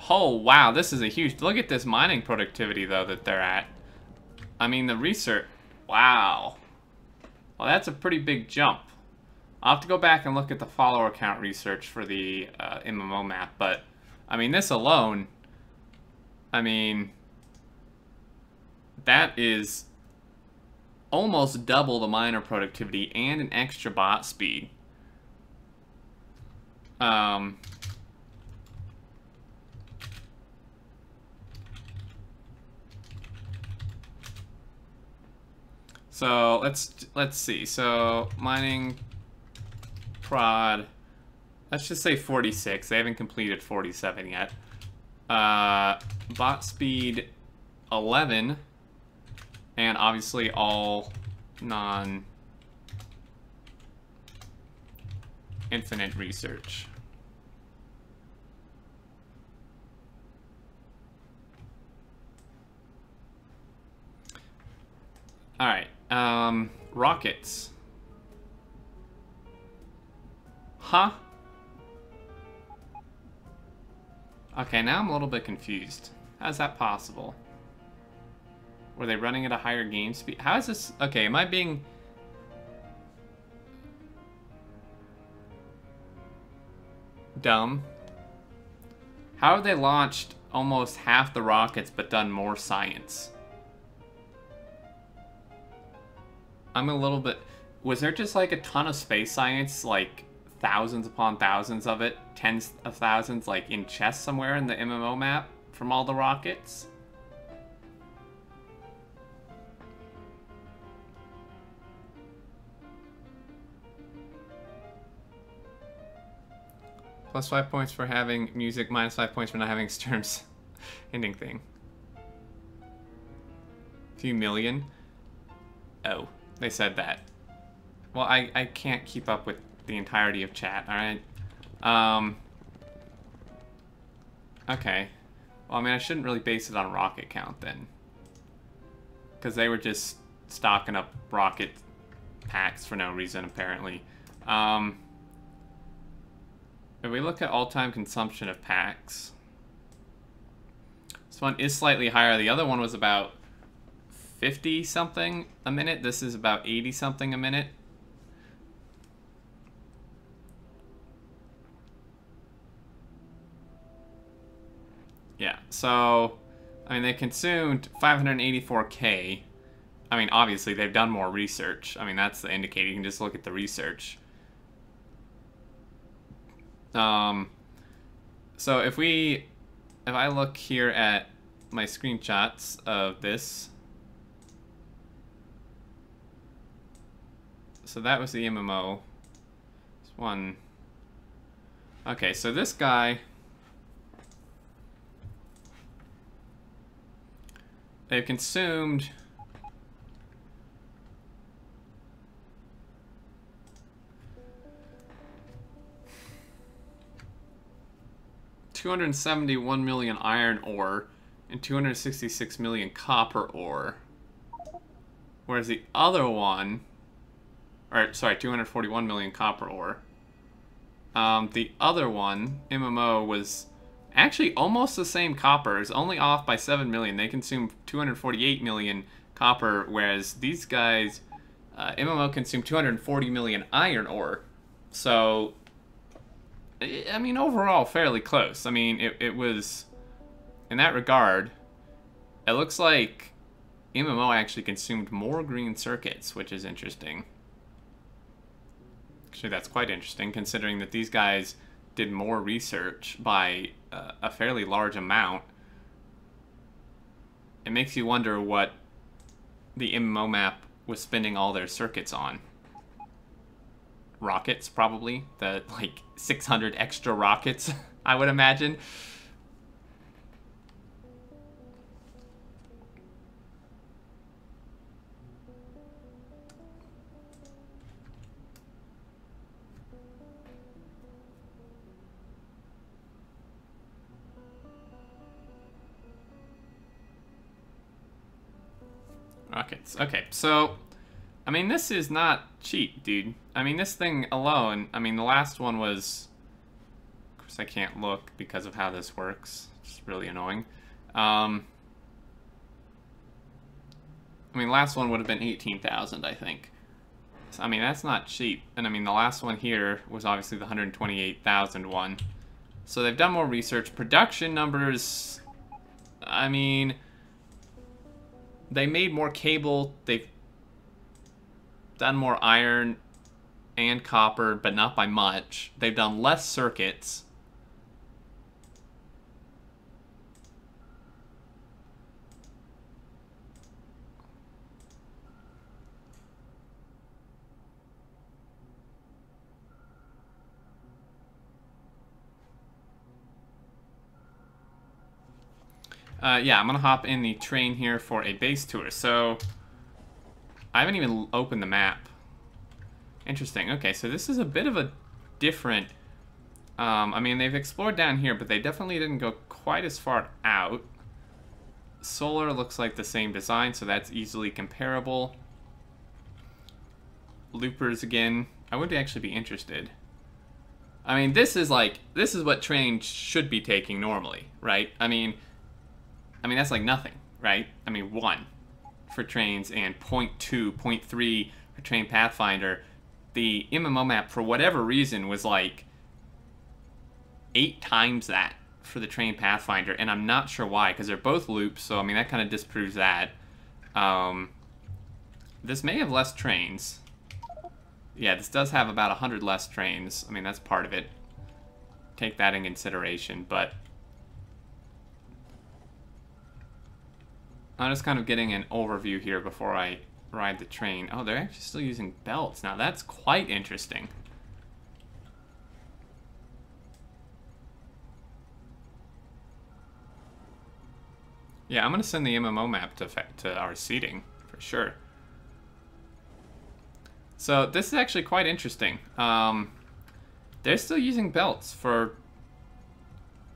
Oh wow, this is a huge. Look at this mining productivity though that they're at. I mean the research. Wow. Well, that's a pretty big jump. I'll have to go back and look at the follower count research for the MMO map, but I mean this alone. I mean that is almost double the miner productivity and an extra bot speed. So let's see. So mining prod, let's just say 46. They haven't completed 47 yet. Bot speed 11, and obviously all non-infinite research. All right, rockets. Huh? Okay, now I'm a little bit confused. How's that possible? Were they running at a higher game speed? How is this? Okay, am I being... dumb? How have they launched almost half the rockets but done more science? I'm a little bit... Was there just like a ton of space science, like thousands upon thousands of it, tens of thousands, like in chests somewhere in the MMO map from all the rockets? Plus 5 points for having music, minus 5 points for not having Sturm's ending thing. Few million? Oh. They said that. Well, I can't keep up with the entirety of chat, alright? Okay. Well, I mean, I shouldn't really base it on rocket count, then. Because they were just stocking up rocket packs for no reason, apparently. If we look at all-time consumption of packs, this one is slightly higher. The other one was about 50-something a minute. This is about 80-something a minute. Yeah, so, I mean, they consumed 584K. I mean, obviously, they've done more research. I mean, that's the indicator. You can just look at the research. So if I look here at my screenshots of this, so that was the MMO. This one. Okay, so this guy, they've consumed 271 million iron ore and 266 million copper ore. Whereas the other one, or sorry, 241 million copper ore. The other one, MMO, was actually almost the same copper. It's only off by 7 million. They consume 248 million copper, whereas these guys, MMO, consume 240 million iron ore. So, I mean, overall, fairly close. I mean, it was, in that regard, it looks like MMO actually consumed more green circuits, which is interesting. Actually, that's quite interesting, considering that these guys did more research by a fairly large amount. It makes you wonder what the MMO map was spending all their circuits on. Rockets, probably. The, like, 600 extra rockets, I would imagine. Rockets. Okay, so, I mean, this is not cheap, dude. I mean, this thing alone, I mean, the last one was... Of course, I can't look because of how this works. It's really annoying. I mean, the last one would have been 18,000, I think. So, I mean, that's not cheap. And I mean, the last one here was obviously the 128,000 one. So they've done more research. Production numbers, I mean... They made more cable, they've done more iron and copper, but not by much. They've done less circuits. Yeah, I'm gonna hop in the train here for a base tour. So, I haven't even opened the map. Interesting. Okay, so this is a bit of a different... I mean, they've explored down here, but they definitely didn't go quite as far out. Solar looks like the same design, so that's easily comparable. Loopers again. I would actually be interested. I mean, this is what trains should be taking normally, right? I mean, that's like nothing, right? I mean, 1 for trains and 0.2, 0.3 for train Pathfinder. The MMO map, for whatever reason, was like 8 times that for the train Pathfinder, and I'm not sure why, because they're both loops, so I mean, that kind of disproves that. This may have less trains. Yeah, this does have about 100 less trains. I mean, that's part of it. Take that in consideration, but... I'm just kind of getting an overview here before I ride the train. Oh, they're actually still using belts. Now, that's quite interesting. Yeah, I'm going to send the MMO map to our seating, for sure. So, this is actually quite interesting. They're still using belts for...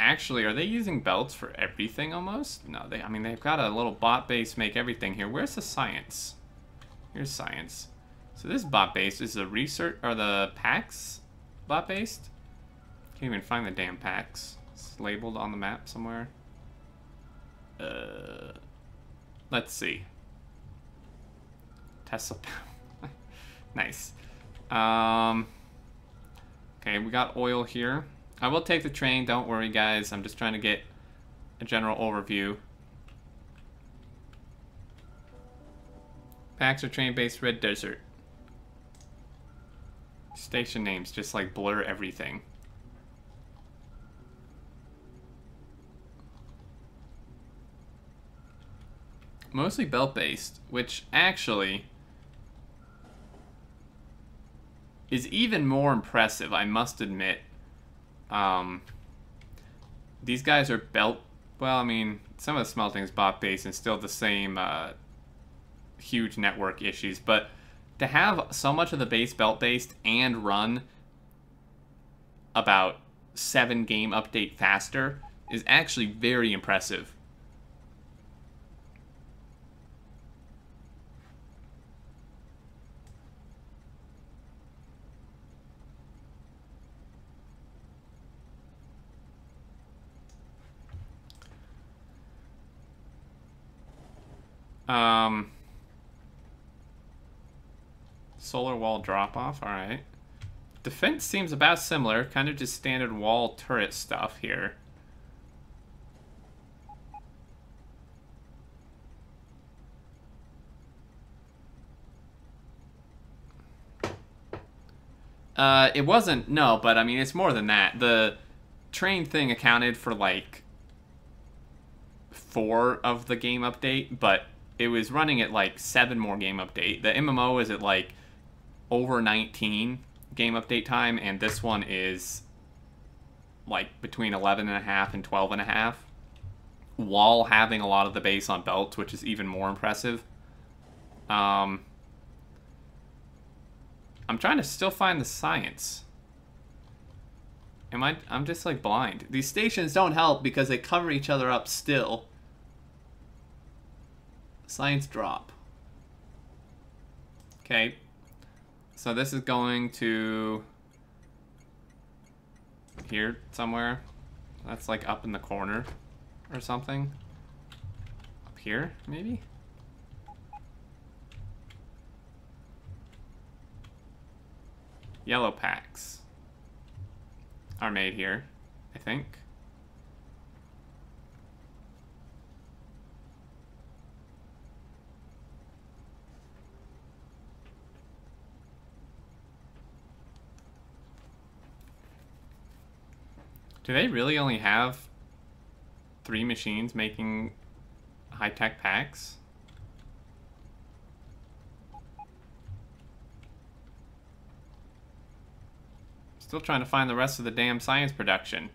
Actually, are they using belts for everything almost? No, I mean, they've got a little bot base make everything here. Where's the science? Here's science. So this bot base is the research, or the packs bot based? Can't even find the damn packs. It's labeled on the map somewhere. Let's see. Tesla. Nice. Okay, we got oil here. I will take the train, don't worry guys, I'm just trying to get a general overview. Packs are train-based Red Desert. Station names just like blur everything. Mostly belt-based, which actually is even more impressive, I must admit. These guys are belt... Well, I mean, some of the smelting is bot-based and still the same huge network issues, but to have so much of the base belt-based and run about 7 game update faster is actually very impressive. Solar wall drop-off, alright. Defense seems about similar, kind of just standard wall turret stuff here. It wasn't, no, but I mean, it's more than that. The train thing accounted for like 4 of the game update, but it was running at like 7 more game update. The MMO is at like over 19 game update time, and this one is like between 11.5 and 12.5, while having a lot of the base on belts, which is even more impressive. I'm trying to still find the science. I'm just like blind. These stations don't help because they cover each other up still. Science drop. Okay. So this is going to here somewhere. That's like up in the corner or something. Up here, maybe? Yellow packs are made here, I think. Do they really only have 3 machines making high-tech packs? Still trying to find the rest of the damn science production.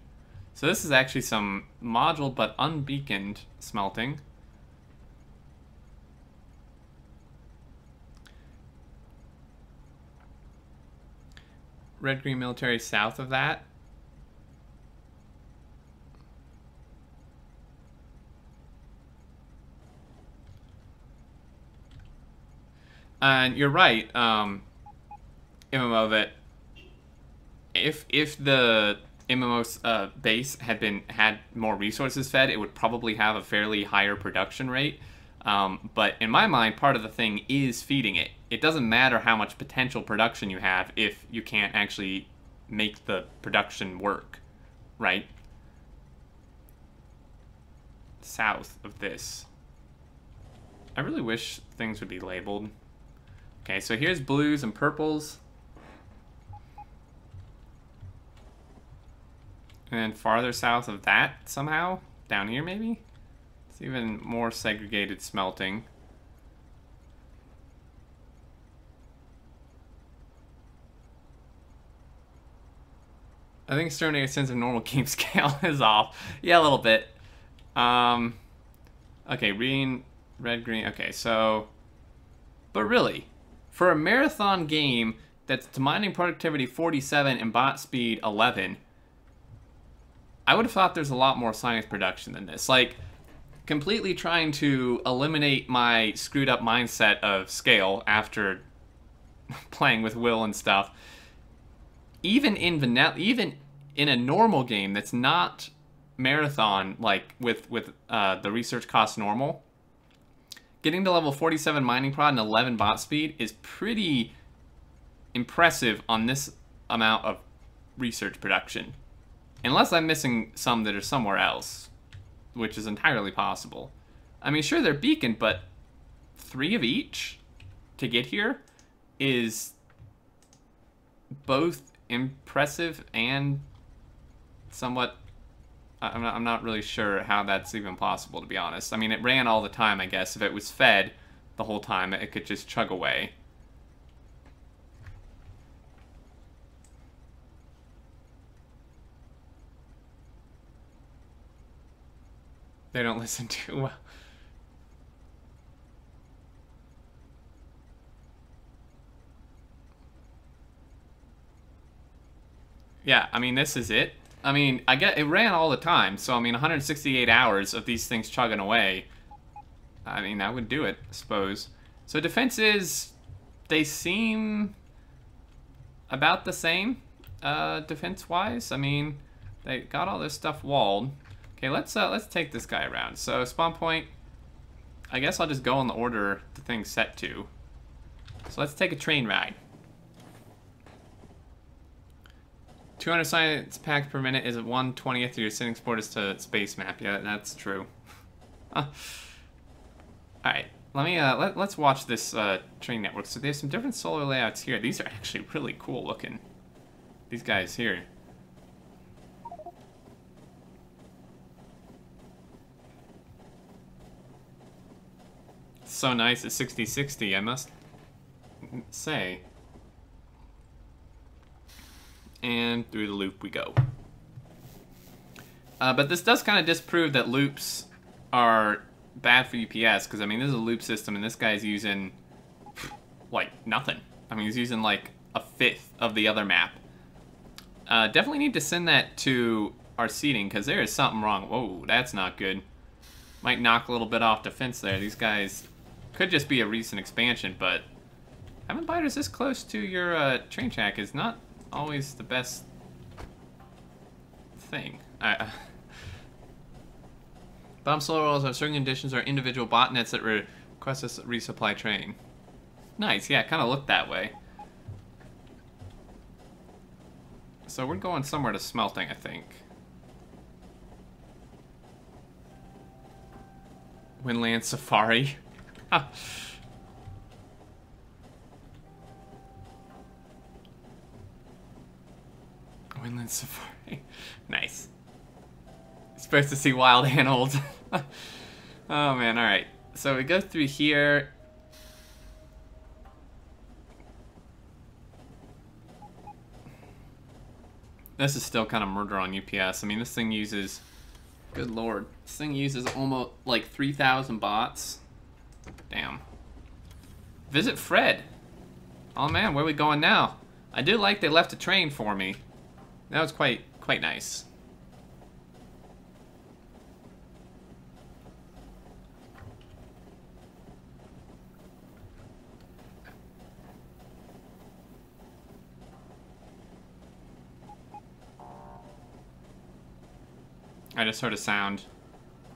So this is actually some module but unbeaconed smelting. Red-green military south of that. And you're right, MMO, that if the MMO's base had more resources fed, it would probably have a fairly higher production rate. But in my mind, part of the thing is feeding it. It doesn't matter how much potential production you have if you can't actually make the production work, right? South of this. I really wish things would be labeled. Okay, so here's blues and purples. And then farther south of that, somehow, down here maybe? It's even more segregated smelting. I think Sterna's sense of normal game scale is off. Yeah, a little bit. Okay, green, red, green. Okay, so... But really, for a marathon game that's to mining productivity 47 and bot speed 11, I would have thought there's a lot more science production than this. Like, completely trying to eliminate my screwed up mindset of scale after playing with Will and stuff. Even in vanilla, even in a normal game that's not marathon, like with the research cost normal, getting to level 47 mining prod and 11 bot speed is pretty impressive on this amount of research production. Unless I'm missing some that are somewhere else, which is entirely possible. I mean, sure, they're beacon, but 3 of each to get here is both impressive and somewhat... I'm not really sure how that's even possible, to be honest. I mean, it ran all the time, I guess. If it was fed the whole time, it could just chug away. They don't listen too well. Yeah, I mean, this is it. I mean, I get it ran all the time, so I mean, 168 hours of these things chugging away. I mean, that would do it, I suppose. So defenses, they seem about the same, defense-wise. I mean, they got all this stuff walled. Okay, let's take this guy around. So spawn point, I guess I'll just go in the order the thing's set to. So let's take a train ride. 200 science packs per minute is 1/20th of your sitting sporters to space map. Yeah, that's true. All right, let me let's watch this train network. So there's some different solar layouts here. These are actually really cool looking. these guys here. So nice at 60-60, I must say. And through the loop we go. But this does kind of disprove that loops are bad for UPS, because I mean this is a loop system and this guy's using like nothing. I mean he's using like a fifth of the other map. Definitely need to send that to our seating, because there is something wrong. Whoa, that's not good. Might knock a little bit off defense there. These guys could just be a recent expansion, but having biters this close to your train track is not always the best thing. Bomb solar walls have certain conditions or individual botnets that request us resupply train. Nice, yeah, it kind of looked that way. So we're going somewhere to smelting, I think. Windland Safari. Windland Safari. Nice. Supposed to see wild animals. Oh man, alright. So we go through here. This is still kind of murder on UPS. I mean, this thing uses... Good lord. This thing uses almost like 3,000 bots. Damn. Visit Fred. Oh man, where are we going now? I do like they left a train for me. That was quite nice. I just heard a sound.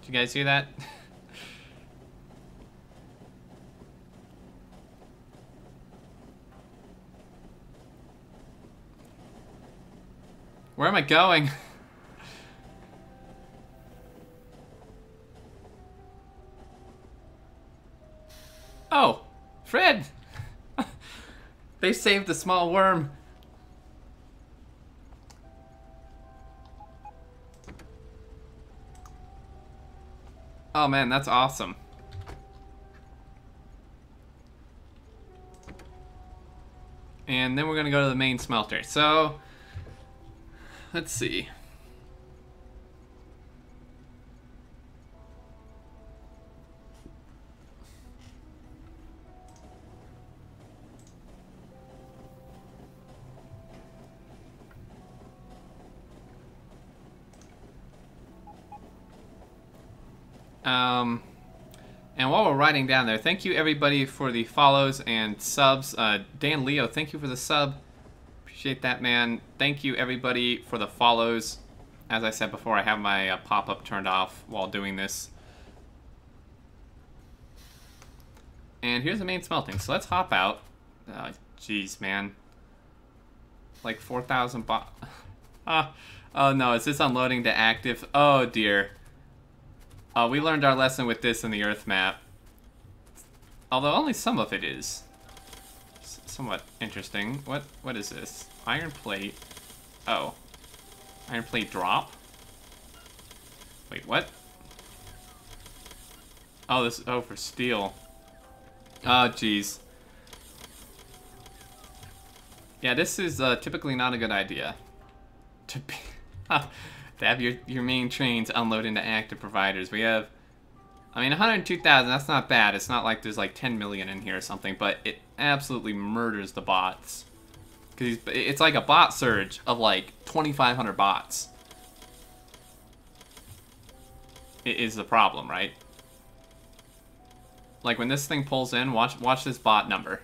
Did you guys hear that? Where am I going? Oh, Fred! They saved the small worm. Oh man, that's awesome. And then we're gonna go to the main smelter. So, let's see. And while we're writing down there, thank you everybody for the follows and subs. Dan Leo, thank you for the sub. Appreciate that, man. Thank you everybody for the follows. As I said before, I have my pop-up turned off while doing this. And here's the main smelting. So let's hop out. Oh, jeez, man. Like 4,000 oh no, is this unloading to active? Oh dear. We learned our lesson with this in the Earth map. Although only some of it is somewhat interesting. What is this? Iron plate. Oh. Iron plate drop? Wait, what? Oh, this, oh, for steel. Oh, jeez. Yeah, this is typically not a good idea. To be... to have your main trains unload into active providers. We have, I mean, 102,000, that's not bad. It's not like there's like 10 million in here or something, but it absolutely murders the bots. Because it's like a bot surge of like 2,500 bots. It is the problem, right? Like when this thing pulls in, watch this bot number.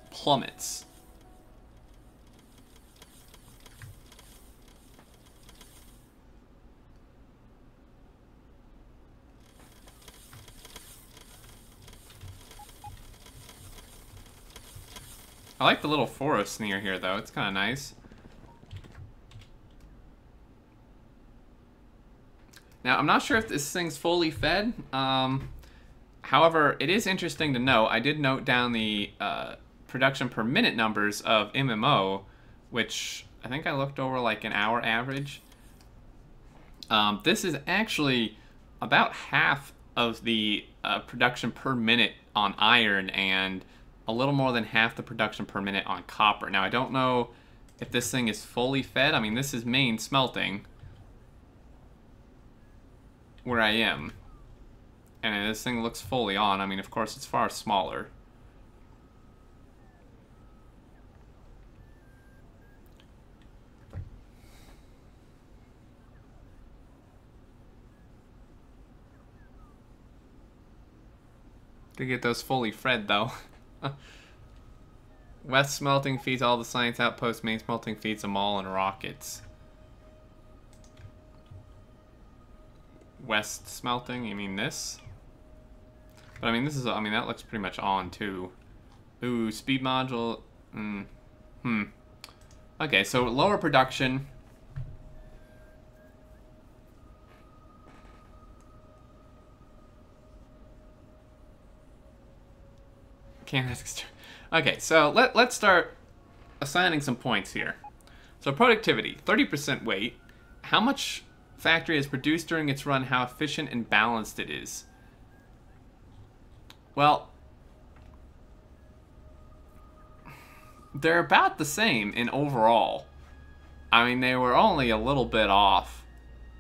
Plummets. I like the little forest near here, though. It's kind of nice. Now, I'm not sure if this thing's fully fed. However, it is interesting to note. I did note down the production per minute numbers of MMO, which I think I looked over like an hour average. This is actually about half of the production per minute on iron and a little more than half the production per minute on copper. Now, I don't know if this thing is fully fed. I mean, this is main smelting where I am. And this thing looks fully on. I mean, of course, it's far smaller. To get those fully fed, though. West smelting feeds all the science outposts. Main smelting feeds them all in rockets. West smelting, you mean this? But I mean, this is, I mean, that looks pretty much on too. Ooh, speed module. Okay, so lower production. Can't ask. Okay, so let's start assigning some points here. So productivity, 30% weight. How much factory has produced during its run, how efficient and balanced it is. Well, they're about the same in overall. I mean, they were only a little bit off.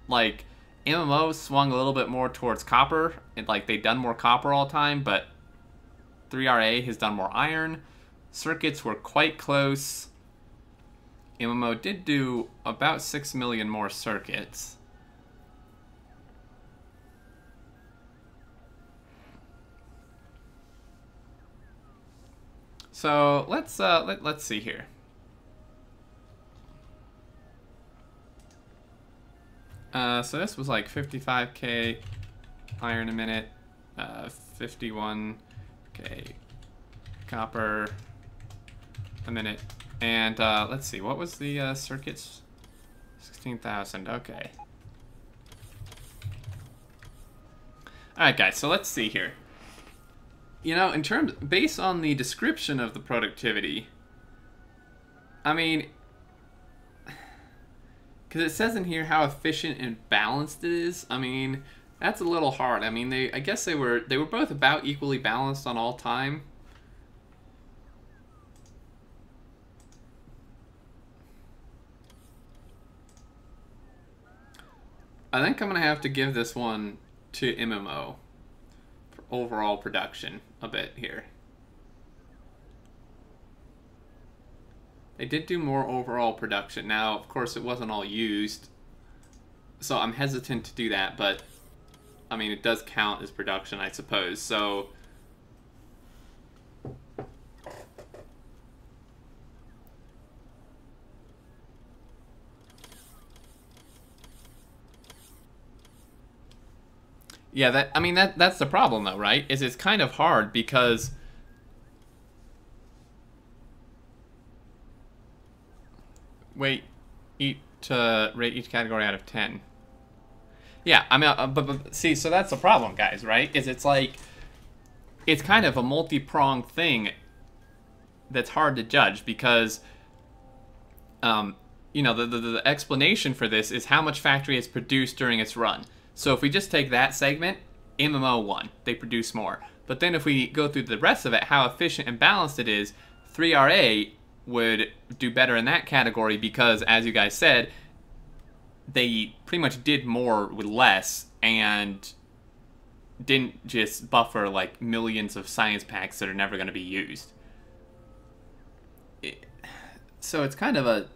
Like, MMO swung a little bit more towards copper. Like, they'd done more copper all the time, but 3RA has done more iron. Circuits were quite close. MMO did do about 6 million more circuits. So let's see here. So this was like 55k iron a minute, 51k copper a minute, and let's see, what was the circuits? 16,000. Okay. All right, guys. So let's see here. You know, in terms, based on the description of the productivity, I mean, because it says in here how efficient and balanced it is. I mean, that's a little hard. I mean, I guess they were both about equally balanced on all time. I think I'm gonna have to give this one to MMO for overall production a bit here. They did do more overall production. Now, of course, it wasn't all used, so I'm hesitant to do that, but I mean, it does count as production, I suppose. So yeah, I mean, that's the problem though, right? Is it's kind of hard because rate each category out of 10. Yeah, I mean, but see, so that's the problem, guys, right? Is it's like, it's kind of a multi-pronged thing that's hard to judge because, you know, the explanation for this is how much factory has produced during its run. So if we just take that segment, MMO won. They produce more. But then if we go through the rest of it, how efficient and balanced it is, 3RA would do better in that category because, as you guys said, they pretty much did more with less and didn't just buffer like millions of science packs that are never going to be used. So it's kind of a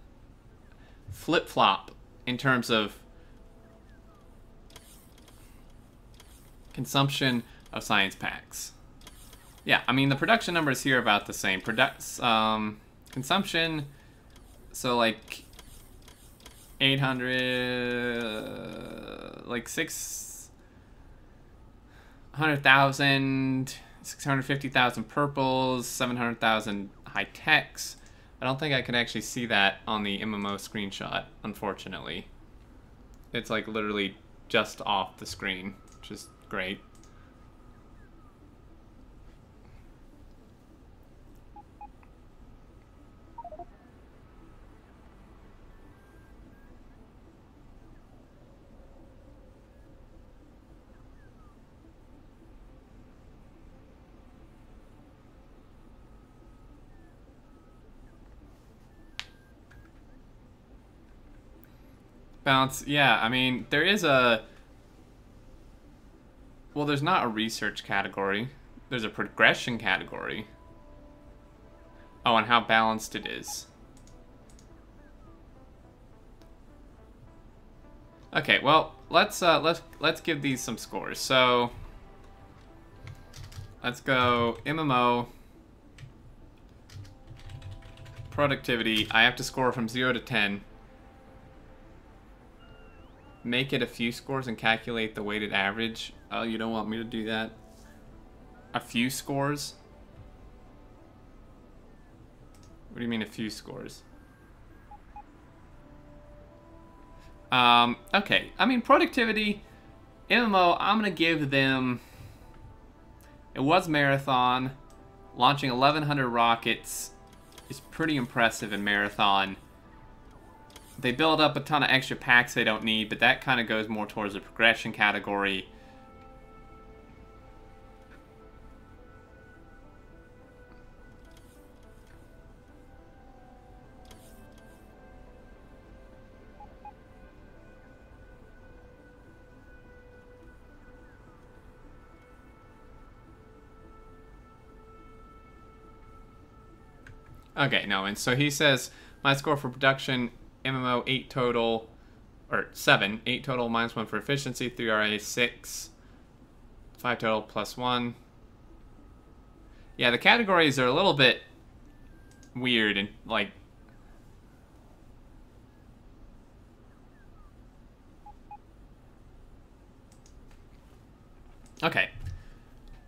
flip-flop in terms of consumption of science packs. Yeah, I mean, the production numbers here are about the same. Consumption, so like 800, like 600,000, 650,000 purples, 700,000 high techs. I don't think I can actually see that on the MMO screenshot, unfortunately. It's like literally just off the screen, which is great. Balance, yeah, I mean, there is a... Well, there's not a research category. There's a progression category. Oh, and how balanced it is. Okay, well, let's give these some scores. So, let's go MMO, productivity. I have to score from 0 to 10. Make it a few scores and calculate the weighted average. Oh, you don't want me to do that? A few scores? What do you mean a few scores? Okay. I mean, productivity, MMO, I'm going to give them... It was Marathon. Launching 1,100 rockets is pretty impressive in Marathon. They build up a ton of extra packs they don't need, but that kind of goes more towards the progression category. Okay, no, and so he says, my score for production, MMO 8 total, or 7, 8 total, -1 for efficiency, 3 RA, 6, 5 total, +1. Yeah, the categories are a little bit weird and, like... Okay.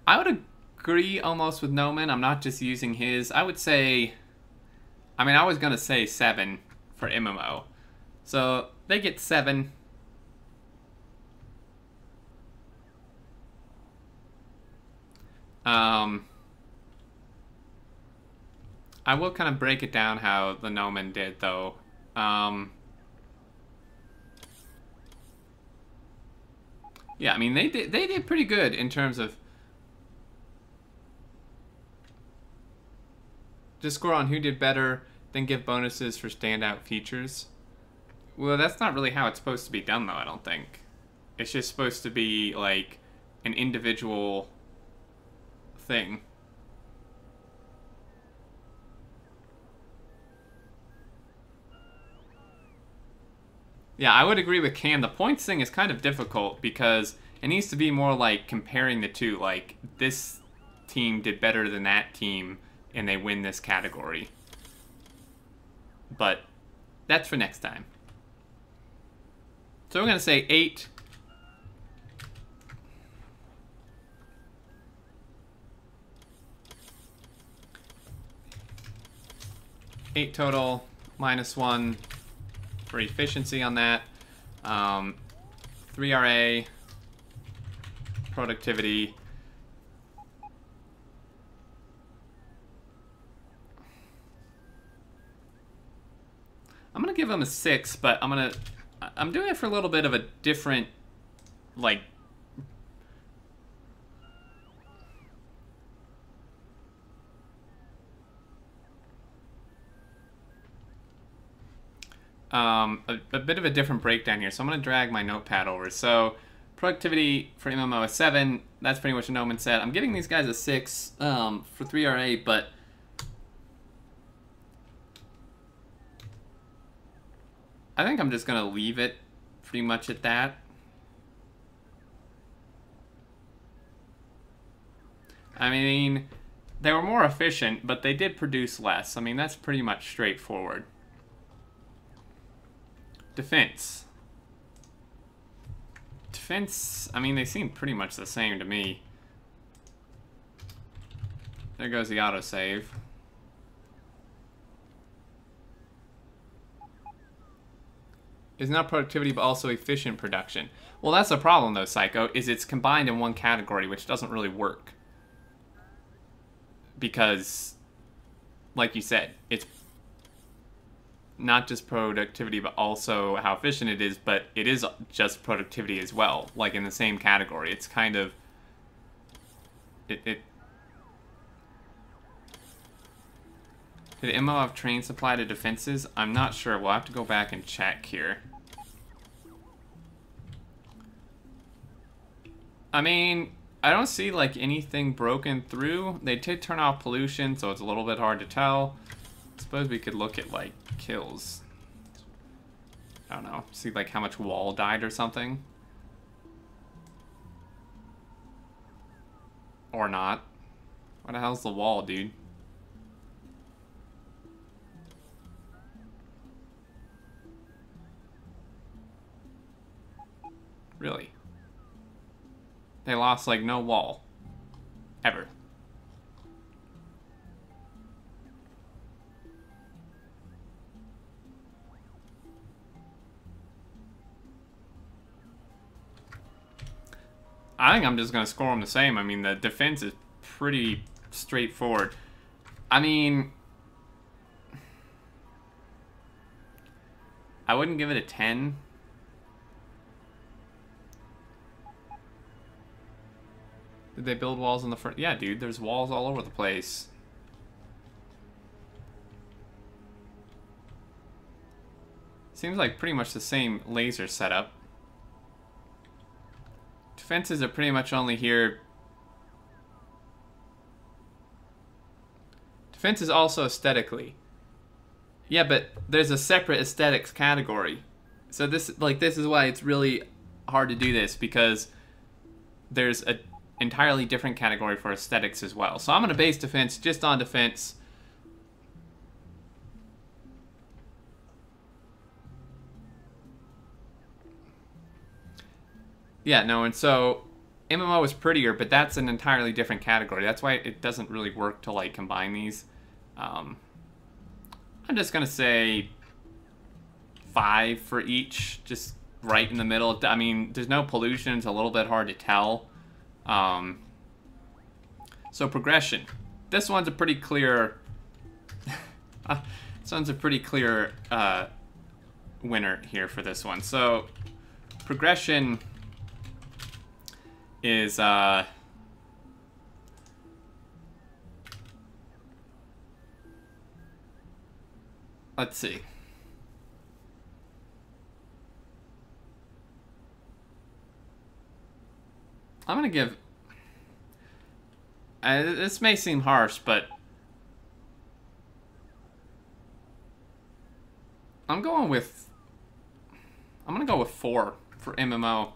I would agree almost with Noman. I'm not just using his. I would say... I mean, I was going to say 7 for MMO. So, they get 7. I will kind of break it down how the Noman did, though. Yeah, I mean, they did pretty good in terms of... Just score on who did better, then give bonuses for standout features. Well, that's not really how it's supposed to be done, though, I don't think. It's just supposed to be, like, an individual thing. Yeah, I would agree with Cam. The points thing is kind of difficult because it needs to be more like comparing the two. Like, this team did better than that team, and they win this category. But that's for next time. So we're going to say 8. Eight total, -1 for efficiency on that. 3 RA, productivity. I'm gonna give him a 6, but I'm doing it for a little bit of a different, like, a bit of a different breakdown here. So I'm gonna drag my notepad over. So productivity for MMO is 7. That's pretty much what Noman said. I'm giving these guys a 6 for 3 RA, but I think I'm just going to leave it pretty much at that. I mean, they were more efficient, but they did produce less. I mean, that's pretty much straightforward. Defense. Defense, I mean, they seem pretty much the same to me. There goes the autosave. Is not productivity, but also efficient production. Well, that's the problem, though, Psycho, is it's combined in one category, which doesn't really work. Because, like you said, it's not just productivity, but also how efficient it is, but it is just productivity as well, like in the same category. It's kind of... Did MMO have train supply to defenses? I'm not sure. We'll have to go back and check here. I mean, I don't see like anything broken through. They did turn off pollution, so it's a little bit hard to tell. I suppose we could look at like kills. I don't know. See like how much wall died or something. Or not. What the hell's the wall, dude? Really? They lost like no wall. Ever. I think I'm just going to score them the same. I mean, the defense is pretty straightforward. I mean, I wouldn't give it a 10. Did they build walls in the front? Yeah, dude, there's walls all over the place. Seems like pretty much the same laser setup. Defenses are pretty much only here. Defense is also aesthetically. Yeah, but there's a separate aesthetics category. So this is why it's really hard to do this, because there's a entirely different category for aesthetics as well. So I'm gonna base defense just on defense. Yeah, no, and so MMO is prettier, but that's an entirely different category. That's why it doesn't really work to like combine these. I'm just gonna say 5 for each, just right in the middle. I mean, there's no pollution. It's a little bit hard to tell. So progression. This one's a pretty clear. This one's a pretty clear winner here for this one. So progression is let's see. I'm gonna give. This may seem harsh, but I'm gonna go with 4 for MMO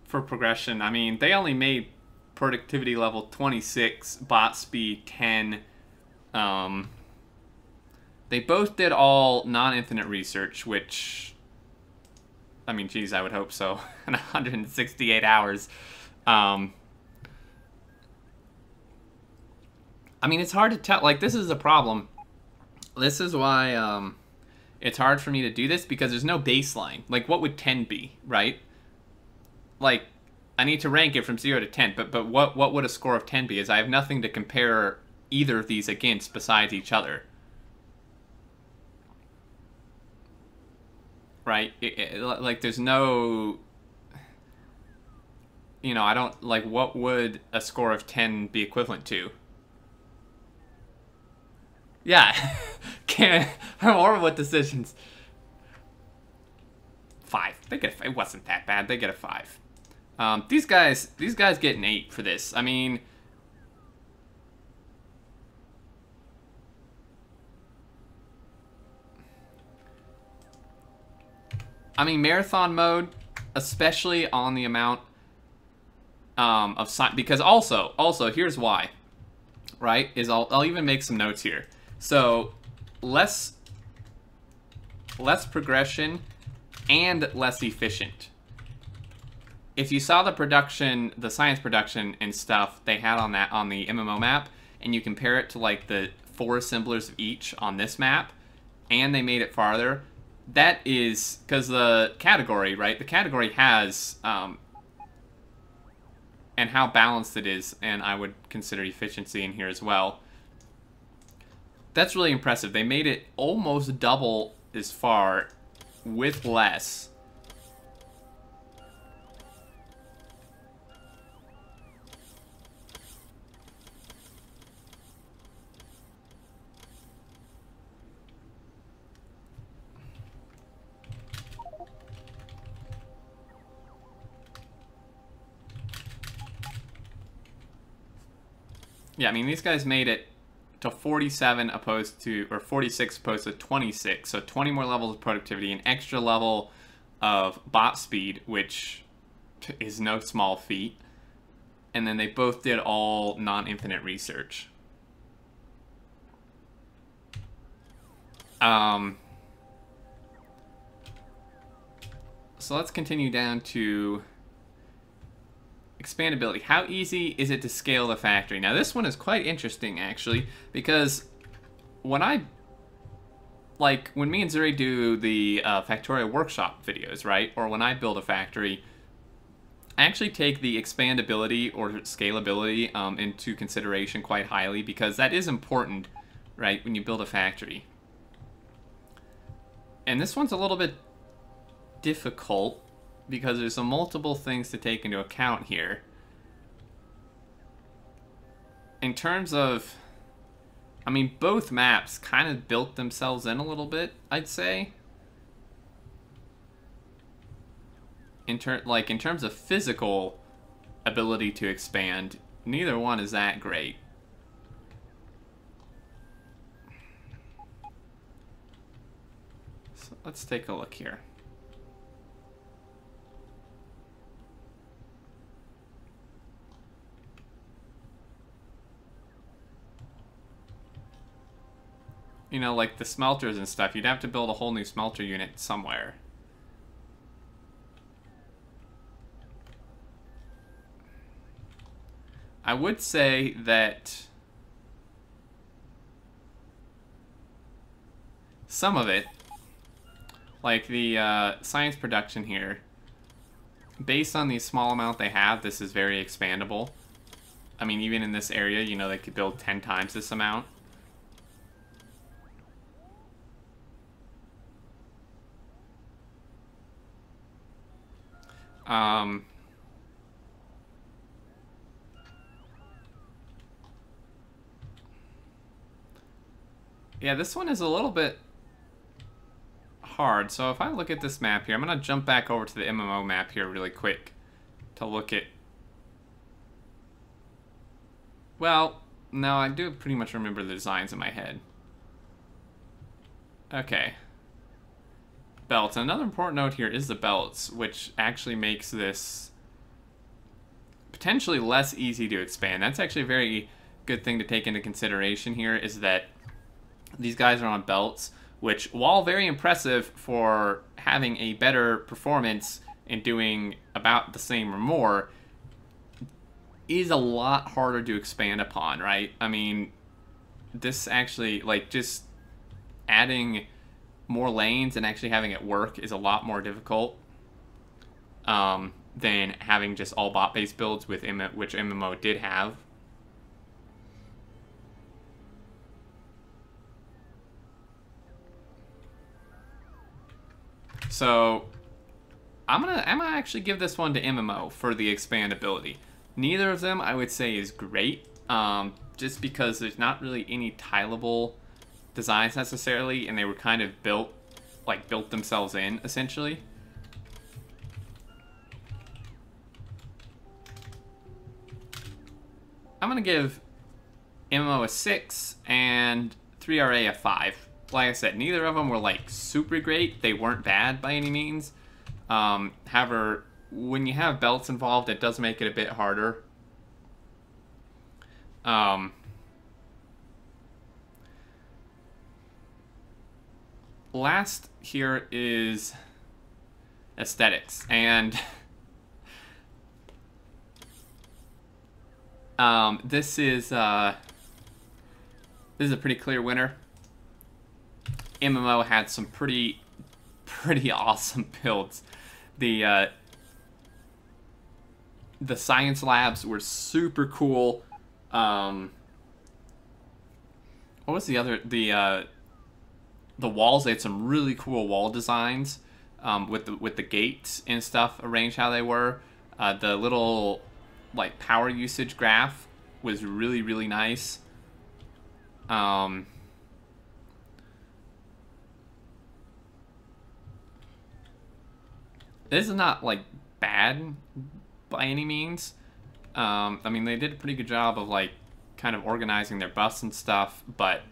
for progression. I mean, they only made productivity level 26, bot speed 10. They both did all non-infinite research, which, I mean, geez, I would hope so. In 168 hours. I mean, it's hard to tell. Like, this is a problem. This is why it's hard for me to do this, because there's no baseline. Like, what would 10 be, right? Like, I need to rank it from 0 to 10, but what would a score of 10 be? Is I have nothing to compare either of these against besides each other. Right? Like, there's no... You know, I don't... Like, what would a score of 10 be equivalent to? Yeah. I'm horrible with decisions. 5. They get it wasn't that bad. They get a 5. These guys get an 8 for this. I mean... marathon mode, especially on the amount of science, because also here's why, right? Is I'll even make some notes here. So less progression and less efficient. If you saw the production, the science production and stuff they had on the MMO map, and you compare it to like the 4 assemblers of each on this map, and they made it farther, that is because the category, right? The category has and how balanced it is, and I would consider efficiency in here as well. That's really impressive. They made it almost double as far with less. Yeah, I mean, these guys made it to 47 opposed to, or 46 opposed to 26. So 20 more levels of productivity, an extra level of bot speed, which is no small feat. And then they both did all non-infinite research. So let's continue down to expandability. How easy is it to scale the factory? Now this one is quite interesting actually, because when me and Zuri do the Factorio workshop videos, right? Or when I build a factory, I actually take the expandability or scalability into consideration quite highly, because that is important, right, when you build a factory. And this one's a little bit difficult because there's multiple things to take into account here. In terms of, I mean, both maps kind of built themselves in a little bit, I'd say. In terms of physical ability to expand, neither one is that great. So let's take a look here. You know, like the smelters and stuff, you'd have to build a whole new smelter unit somewhere. I would say that some of it, like the science production here, based on the small amount they have, this is very expandable. I mean, even in this area, you know, they could build 10 times this amount. Yeah, this one is a little bit hard. So if I look at this map here, I'm going to jump back over to the MMO map here really quick to look at... Well, no, I do pretty much remember the designs in my head. Okay. Belts. Another important note here is the belts, which actually makes this potentially less easy to expand. That's actually a very good thing to take into consideration here, is that these guys are on belts, which, while very impressive for having a better performance and doing about the same or more, is a lot harder to expand upon, right? I mean, this actually, like, just adding more lanes and actually having it work is a lot more difficult than having just all bot-based builds, which MMO did have. So I'm gonna actually give this one to MMO for the expandability. Neither of them I would say is great, just because there's not really any tileable designs necessarily, and they were kind of built themselves in, essentially. I'm gonna give MMO a 6 and 3RA a 5. Like I said, neither of them were like super great. They weren't bad by any means. However, when you have belts involved, it does make it a bit harder. Last here is aesthetics, and this is a pretty clear winner. MMO had some pretty awesome builds. The science labs were super cool. What was the other? The walls, they had some really cool wall designs with the gates and stuff arranged how they were. The little like power usage graph was really nice. This is not like bad by any means. I mean, they did a pretty good job of like kind of organizing their buffs and stuff, but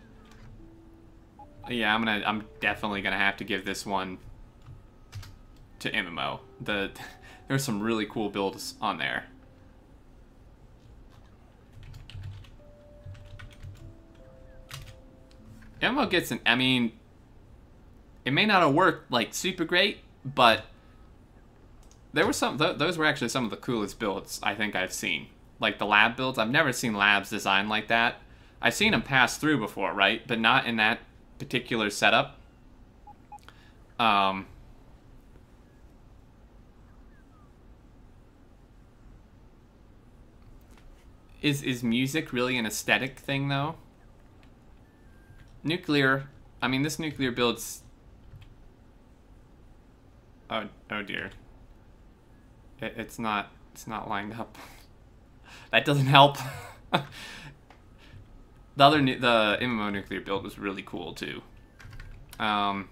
yeah, I'm definitely gonna have to give this one to MMO. There's some really cool builds on there. MMO gets I mean, it may not have worked like super great, but there were those were actually some of the coolest builds I think I've seen. Like the lab builds, I've never seen labs designed like that. I've seen them pass through before, right? But not in that particular setup. Is music really an aesthetic thing though? Nuclear, I mean this nuclear build's... Oh dear. It's not lined up. That doesn't help. The MMO nuclear build was really cool too. Yeah,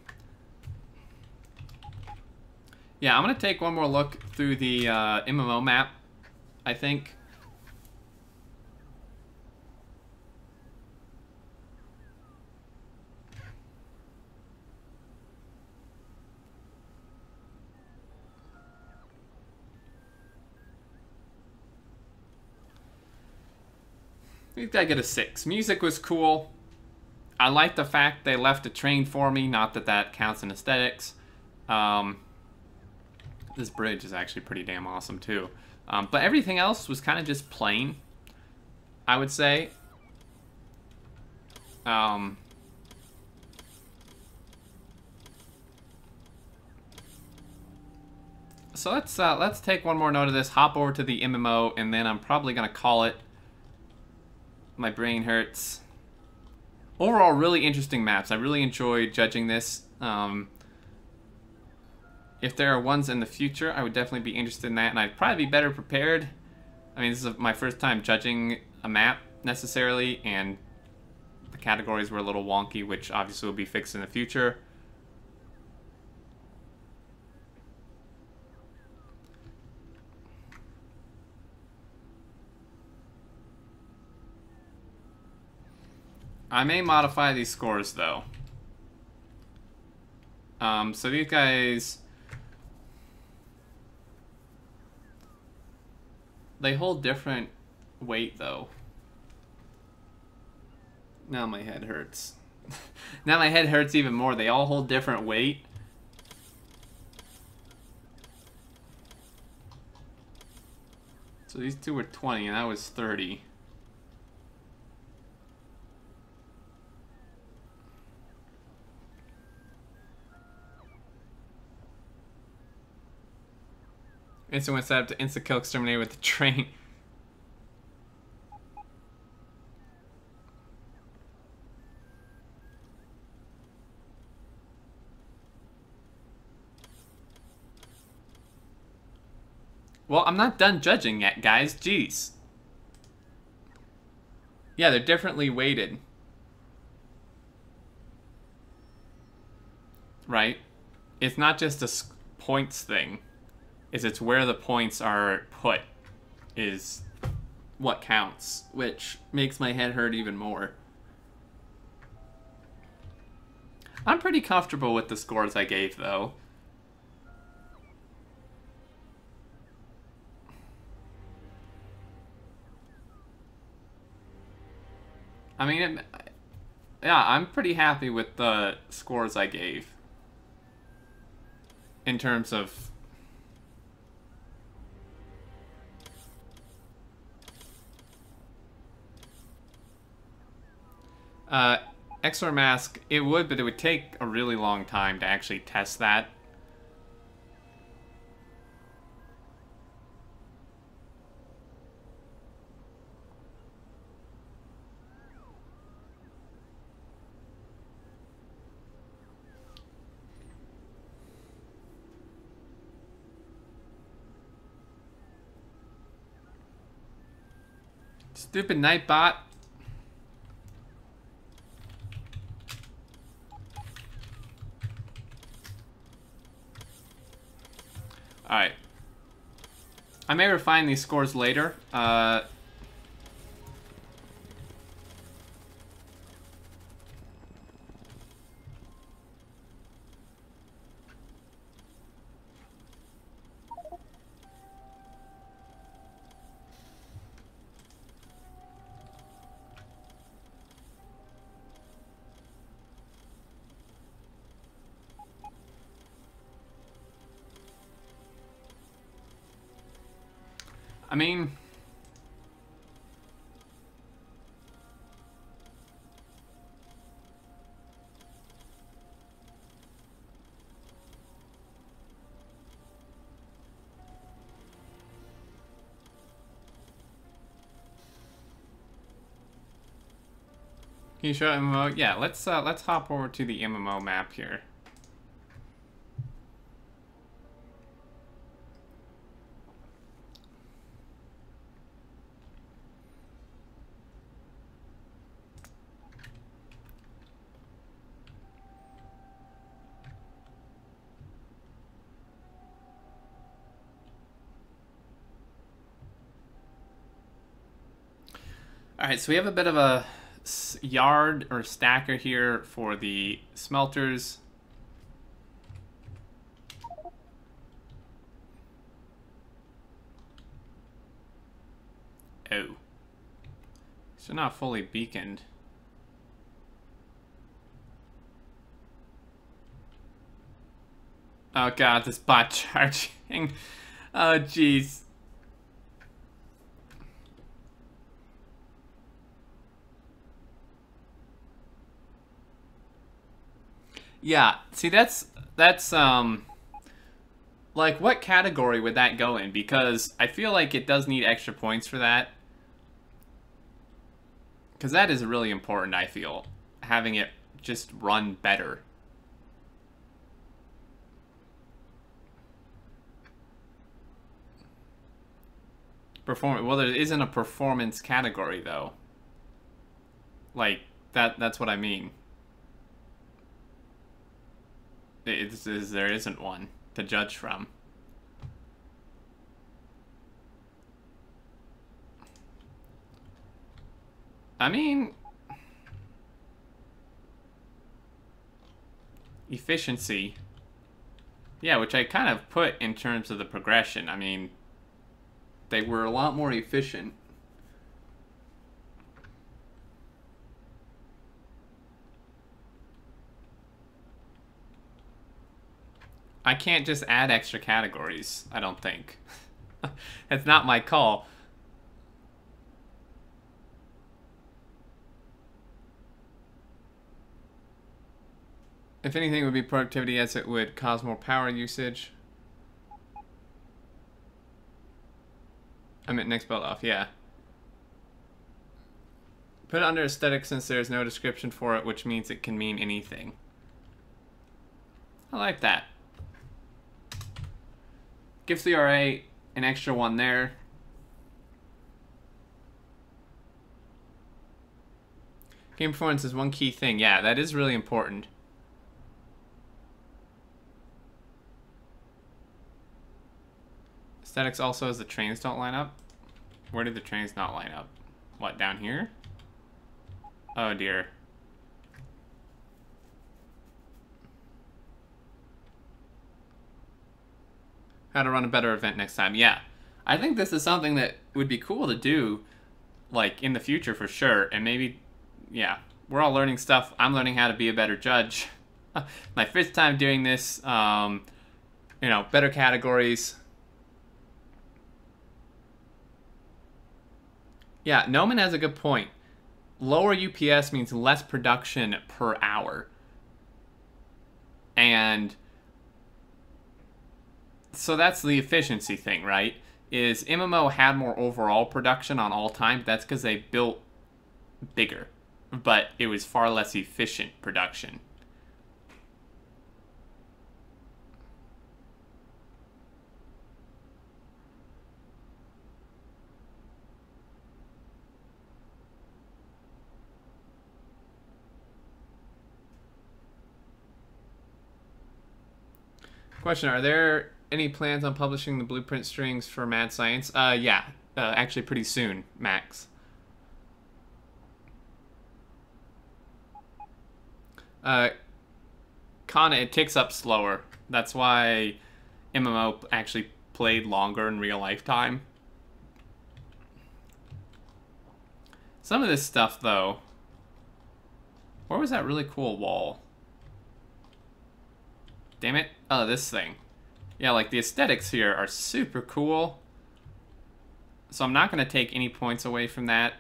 I'm gonna take one more look through the MMO map, I think. I think I get a 6. Music was cool. I like the fact they left a train for me, not that that counts in aesthetics. This bridge is actually pretty damn awesome too. But everything else was kind of just plain, I would say. So let's take one more note of this, hop over to the MMO, and then I'm probably gonna call it. My brain hurts. Overall, really interesting maps. I really enjoyed judging this. If there are ones in the future, I would definitely be interested in that, and I'd probably be better prepared. I mean, this is my first time judging a map, necessarily, and the categories were a little wonky, which obviously will be fixed in the future. I may modify these scores, though. So these guys... They hold different weight, though. Now my head hurts. Now my head hurts even more. They all hold different weight. So these two were 20, and that was 30. Instant went set up to insta-kill exterminator with the train. Well, I'm not done judging yet, guys. Jeez. Yeah, they're differently weighted. Right? It's not just a points thing. It's where the points are put is what counts, which makes my head hurt even more. I'm pretty comfortable with the scores I gave, though. I mean, yeah, I'm pretty happy with the scores I gave. In terms of... XR mask, it would, but it would take a really long time to actually test that. Stupid Nightbot. Alright. I may refine these scores later. I mean... Can you show MMO? Yeah, let's hop over to the MMO map here. Alright, so we have a bit of a yard or stacker here for the smelters. Oh. So not fully beaconed. Oh god, this bot charging. Oh jeez. Yeah, see that's like what category would that go in? Because I feel like it does need extra points for that. Because that is really important, I feel. Having it just run better. Well, there isn't a performance category, though. Like, that's what I mean. There isn't one to judge from. I mean... efficiency. Yeah, which I kind of put in terms of the progression. I mean... they were a lot more efficient. I can't just add extra categories, I don't think. It's not my call. If anything, it would be productivity as it would cause more power usage. I meant next belt off, yeah. Put it under aesthetic since there's no description for it, which means it can mean anything. I like that. Gives the RA an extra one there. Game performance is one key thing. Yeah, that is really important. Aesthetics also as the trains don't line up. Where did the trains not line up? What, down here? Oh dear. How to run a better event next time. Yeah. I think this is something that would be cool to do, like, in the future for sure. And maybe, yeah, we're all learning stuff. I'm learning how to be a better judge. My fifth time doing this. You know, better categories. Yeah, Noman has a good point. Lower UPS means less production per hour. And so that's the efficiency thing, right? Is MMO had more overall production on all time. That's because they built bigger. But it was far less efficient production. Question, are there any plans on publishing the blueprint strings for Mad Science? Yeah, actually pretty soon, Max. Kana, it ticks up slower. That's why MMO actually played longer in real life time. Some of this stuff, though... where was that really cool wall? Damn it. Oh, this thing. Yeah, like, the aesthetics here are super cool. So I'm not going to take any points away from that.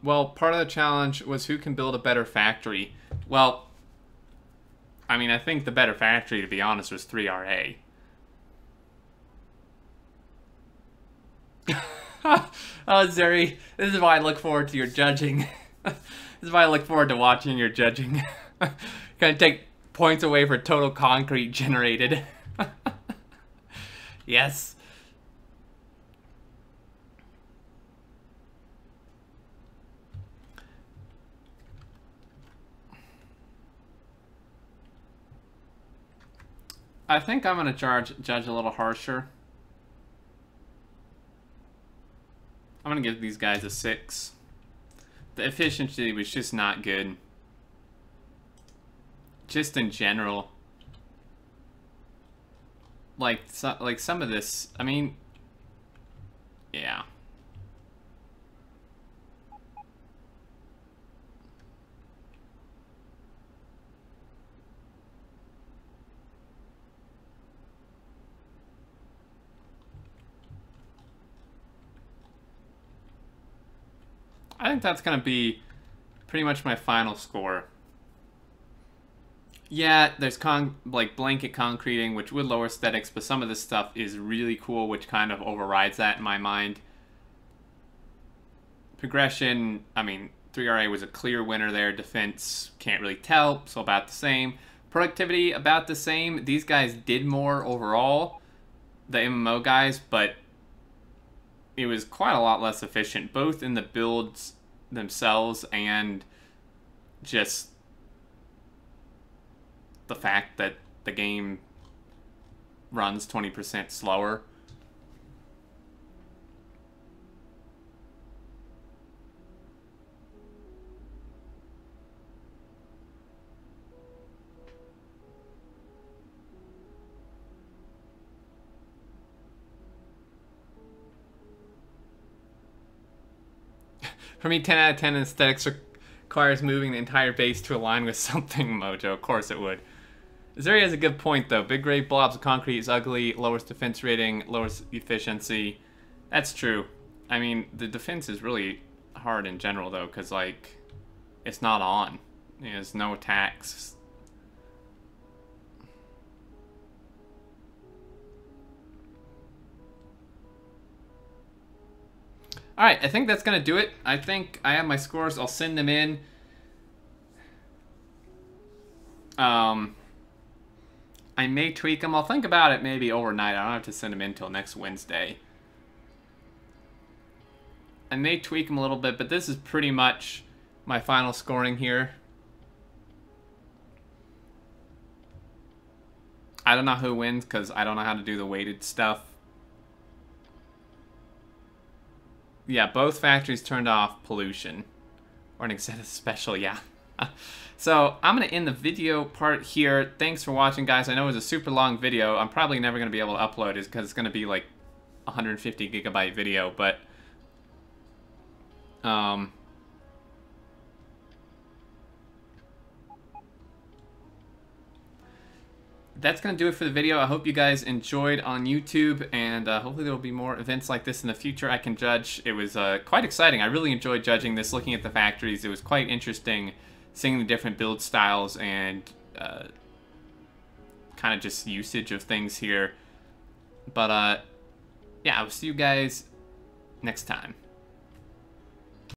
Well, part of the challenge was who can build a better factory. Well, I mean, I think the better factory, to be honest, was 3RA. Oh, Zeri, this is why I look forward to your judging. This is why I look forward to watching your judging. Gonna take points away for total concrete generated. Yes. I think I'm gonna judge a little harsher. I'm gonna give these guys a 6. The efficiency was just not good. Just in general. Like some of this, I mean, yeah. I think that's gonna be pretty much my final score. Yeah, there's like blanket concreting, which would lower aesthetics, but some of this stuff is really cool, which kind of overrides that in my mind. Progression, I mean, 3RA was a clear winner there. Defense, can't really tell, so about the same. Productivity, about the same. These guys did more overall, the MMO guys, but it was quite a lot less efficient, both in the builds themselves and just the fact that the game runs 20% slower. For me, 10 out of 10 aesthetics requires moving the entire base to align with something, Mojo. Of course it would. Zeri has a good point, though. Big gray blobs of concrete is ugly, lowers defense rating, lowers efficiency. That's true. I mean, the defense is really hard in general, though, because, like, it's not on. There's no attacks. Alright, I think that's going to do it. I think I have my scores. I'll send them in. I may tweak them. I'll think about it maybe overnight. I don't have to send them in until next Wednesday. I may tweak them a little bit, but this is pretty much my final scoring here. I don't know who wins because I don't know how to do the weighted stuff. Yeah, both factories turned off pollution. Or an extended special, yeah. So, I'm going to end the video part here. Thanks for watching, guys. I know it was a super long video. I'm probably never going to be able to upload it because it's going to be like 150 gigabyte video, but that's going to do it for the video. I hope you guys enjoyed on YouTube, and hopefully there will be more events like this in the future I can judge. It was quite exciting. I really enjoyed judging this, looking at the factories. It was quite interesting seeing the different build styles and kind of just usage of things here. But yeah, I'll see you guys next time.